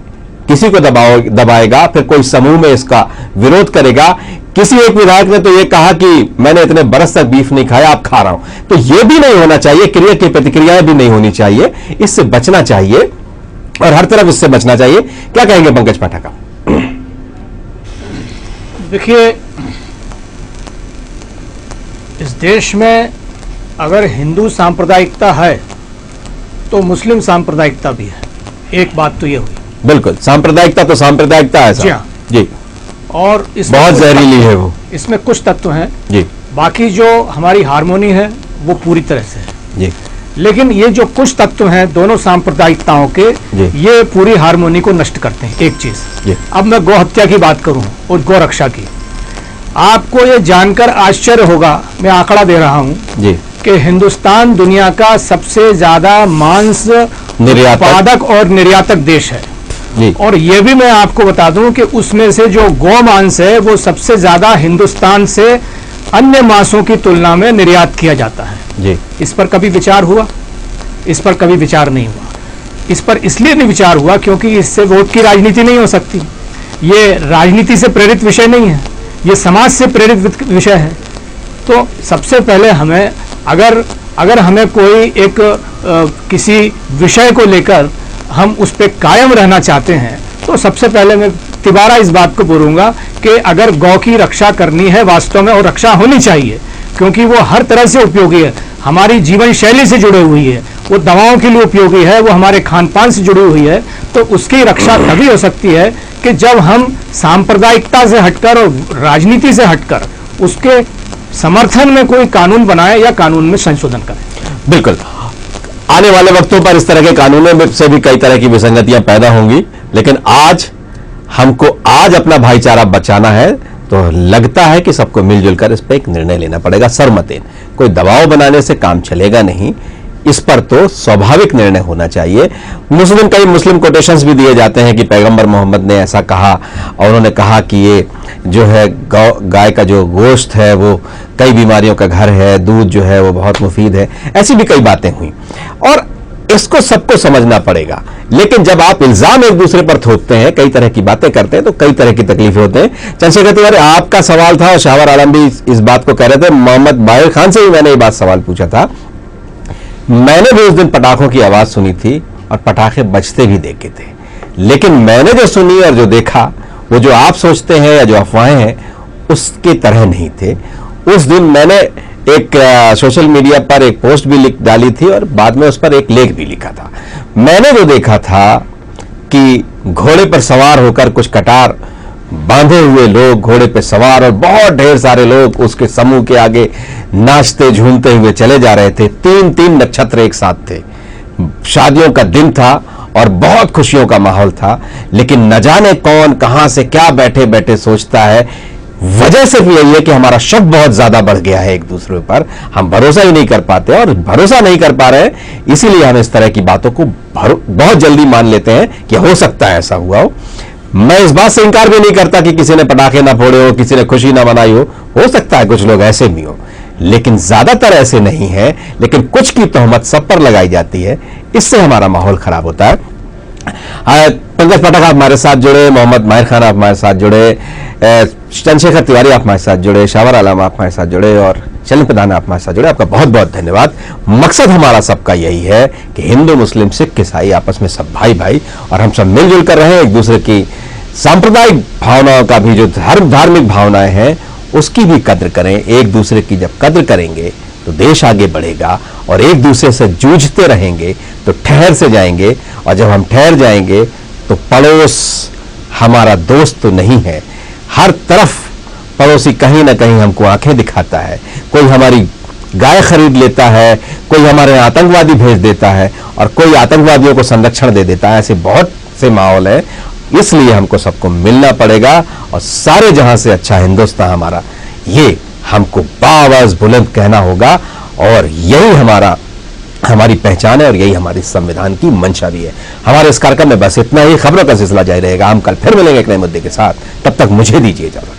किसी को दबाएगा, फिर कोई समूह में इसका विरोध करेगा। किसी एक विधायक ने तो ये कहा कि मैंने इतने बरस तक बीफ नहीं खाया, अब खा रहा हूं, तो ये भी नहीं होना चाहिए। क्रिया की प्रतिक्रियाएं भी नहीं होनी चाहिए, इससे बचना चाहिए और हर तरफ इससे बचना चाहिए। क्या कहेंगे पंकज पाठक? देखिए, इस देश में अगर हिंदू सांप्रदायिकता है तो मुस्लिम सांप्रदायिकता भी है। एक बात तो ये हुई। बिल्कुल, सांप्रदायिकता तो सांप्रदायिकता है जी हाँ जी, और इसमें बहुत जहरीली है वो। इसमें कुछ तत्व हैं जी, बाकी जो हमारी हार्मोनी है वो पूरी तरह से है जी। लेकिन ये जो कुछ तत्व हैं दोनों सांप्रदायिकताओं के, ये पूरी हार्मोनी को नष्ट करते हैं। एक चीज, अब मैं गौ हत्या की बात करूं और गौ रक्षा की, आपको ये जानकर आश्चर्य होगा, मैं आंकड़ा दे रहा हूं जी, कि हिंदुस्तान दुनिया का सबसे ज्यादा मांस उत्पादक और निर्यातक देश है जी। और ये भी मैं आपको बता दूं कि उसमें से जो गौ मांस है वो सबसे ज्यादा हिंदुस्तान से अन्य मांसों की तुलना में निर्यात किया जाता है जी। इस पर कभी विचार हुआ? इस पर कभी विचार नहीं हुआ। इस पर इसलिए नहीं विचार हुआ क्योंकि इससे वोट की राजनीति नहीं हो सकती। ये राजनीति से प्रेरित विषय नहीं है, ये समाज से प्रेरित विषय है। तो सबसे पहले हमें अगर हमें कोई एक किसी विषय को लेकर हम उस पर कायम रहना चाहते हैं तो सबसे पहले मैं तिबारा इस बात को बोलूँगा कि अगर गौ की रक्षा करनी है वास्तव में, और रक्षा होनी चाहिए क्योंकि वो हर तरह से उपयोगी है, हमारी जीवन शैली से जुड़ी हुई है, वो दवाओं के लिए उपयोगी है, वो हमारे खान पान से जुड़ी हुई है, तो उसकी रक्षा तभी हो सकती है कि जब हम सांप्रदायिकता से हटकर और राजनीति से हटकर उसके समर्थन में कोई कानून बनाए या कानून में संशोधन करें। बिल्कुल, आने वाले वक्तों पर इस तरह के कानूनों में से भी कई तरह की विसंगतियां पैदा होंगी, लेकिन आज हमको अपना भाईचारा बचाना है तो लगता है कि सबको मिलजुल कर इस पर एक निर्णय लेना पड़ेगा सरमतेन। कोई दबाव बनाने से काम चलेगा नहीं, इस पर तो स्वाभाविक निर्णय होना चाहिए। कई मुस्लिम कोटेशंस भी दिए जाते हैं कि पैगंबर मोहम्मद ने ऐसा कहा और उन्होंने कहा कि ये जो है गाय का जो गोश्त है वो कई बीमारियों का घर है, दूध जो है वो बहुत मुफीद है, ऐसी भी कई बातें हुई और इसको सबको समझना पड़ेगा। लेकिन जब आप इल्जाम एक दूसरे पर थोपते हैं, कई तरह की बातें करते हैं तो कई तरह की तकलीफें होते हैं। चंद्रशेखर तिवारी, आपका सवाल था और शाहवर आलम भी इस बात को कह रहे थे, मोहम्मद बाहिर खान से भी मैंने ये बात सवाल पूछा था। मैंने भी उस दिन पटाखों की आवाज सुनी थी और पटाखे बजते भी देखे थे, लेकिन मैंने जो सुनी और जो देखा वो जो आप सोचते हैं या जो अफवाहें हैं उसकी तरह नहीं थे। उस दिन मैंने एक सोशल मीडिया पर एक पोस्ट भी लिख डाली थी और बाद में उस पर एक लेख भी लिखा था। मैंने जो देखा था कि घोड़े पर सवार होकर कुछ कटार बांधे हुए लोग घोड़े पे सवार और बहुत ढेर सारे लोग उसके समूह के आगे नाचते झूमते हुए चले जा रहे थे। 3-3 नक्षत्र एक साथ थे, शादियों का दिन था और बहुत खुशियों का माहौल था, लेकिन न जाने कौन कहां से क्या बैठे बैठे सोचता है। वजह सिर्फ यही है कि हमारा शक बहुत ज्यादा बढ़ गया है एक दूसरे पर, हम भरोसा ही नहीं कर पाते और भरोसा नहीं कर पा रहे हैं, इसीलिए हम इस तरह की बातों को बहुत जल्दी मान लेते हैं कि हो सकता है ऐसा हुआ हो। मैं इस बात से इंकार भी नहीं करता कि किसी ने पटाखे ना फोड़े हो, किसी ने खुशी ना मनाई हो सकता है कुछ लोग ऐसे भी हो, लेकिन ज्यादातर ऐसे नहीं है। लेकिन कुछ की तोहमत सब पर लगाई जाती है, इससे हमारा माहौल खराब होता है। पंकज पाठक आप हमारे साथ जुड़े, मोहम्मद माहिर खान आप हमारे साथ जुड़े, चंद्रशेखर तिवारी आप हमारे साथ जुड़े, शाहवर आलम आप हमारे साथ जुड़े और चलन प्रधान आप हमारे साथ जुड़े, आपका बहुत बहुत धन्यवाद। मकसद हमारा सबका यही है कि हिंदू मुस्लिम सिख ईसाई आपस में सब भाई भाई और हम सब मिलजुल कर रहे हैं, एक दूसरे की सांप्रदायिक भावनाओं का भी जो धार्मिक भावनाएं हैं उसकी भी कद्र करें। एक दूसरे की जब कद्र करेंगे तो देश आगे बढ़ेगा और एक दूसरे से जूझते रहेंगे तो ठहर से जाएंगे, और जब हम ठहर जाएंगे तो पड़ोस हमारा दोस्त तो नहीं है। हर तरफ पड़ोसी कहीं ना कहीं हमको आंखें दिखाता है, कोई हमारी गाय खरीद लेता है, कोई हमारे आतंकवादी भेज देता है और कोई आतंकवादियों को संरक्षण दे देता है। ऐसे बहुत से माहौल है, इसलिए हमको सबको मिलना पड़ेगा और सारे जहां से अच्छा हिंदुस्तान हमारा, ये हमको बाआवाज़ बुलंद कहना होगा और यही हमारी पहचान है और यही हमारी संविधान की मंशा भी है। हमारे इस कार्यक्रम में बस इतना ही। खबरों का सिलसिला जारी रहेगा, हम कल फिर मिलेंगे एक नए मुद्दे के साथ, तब तक मुझे दीजिए इजाजत।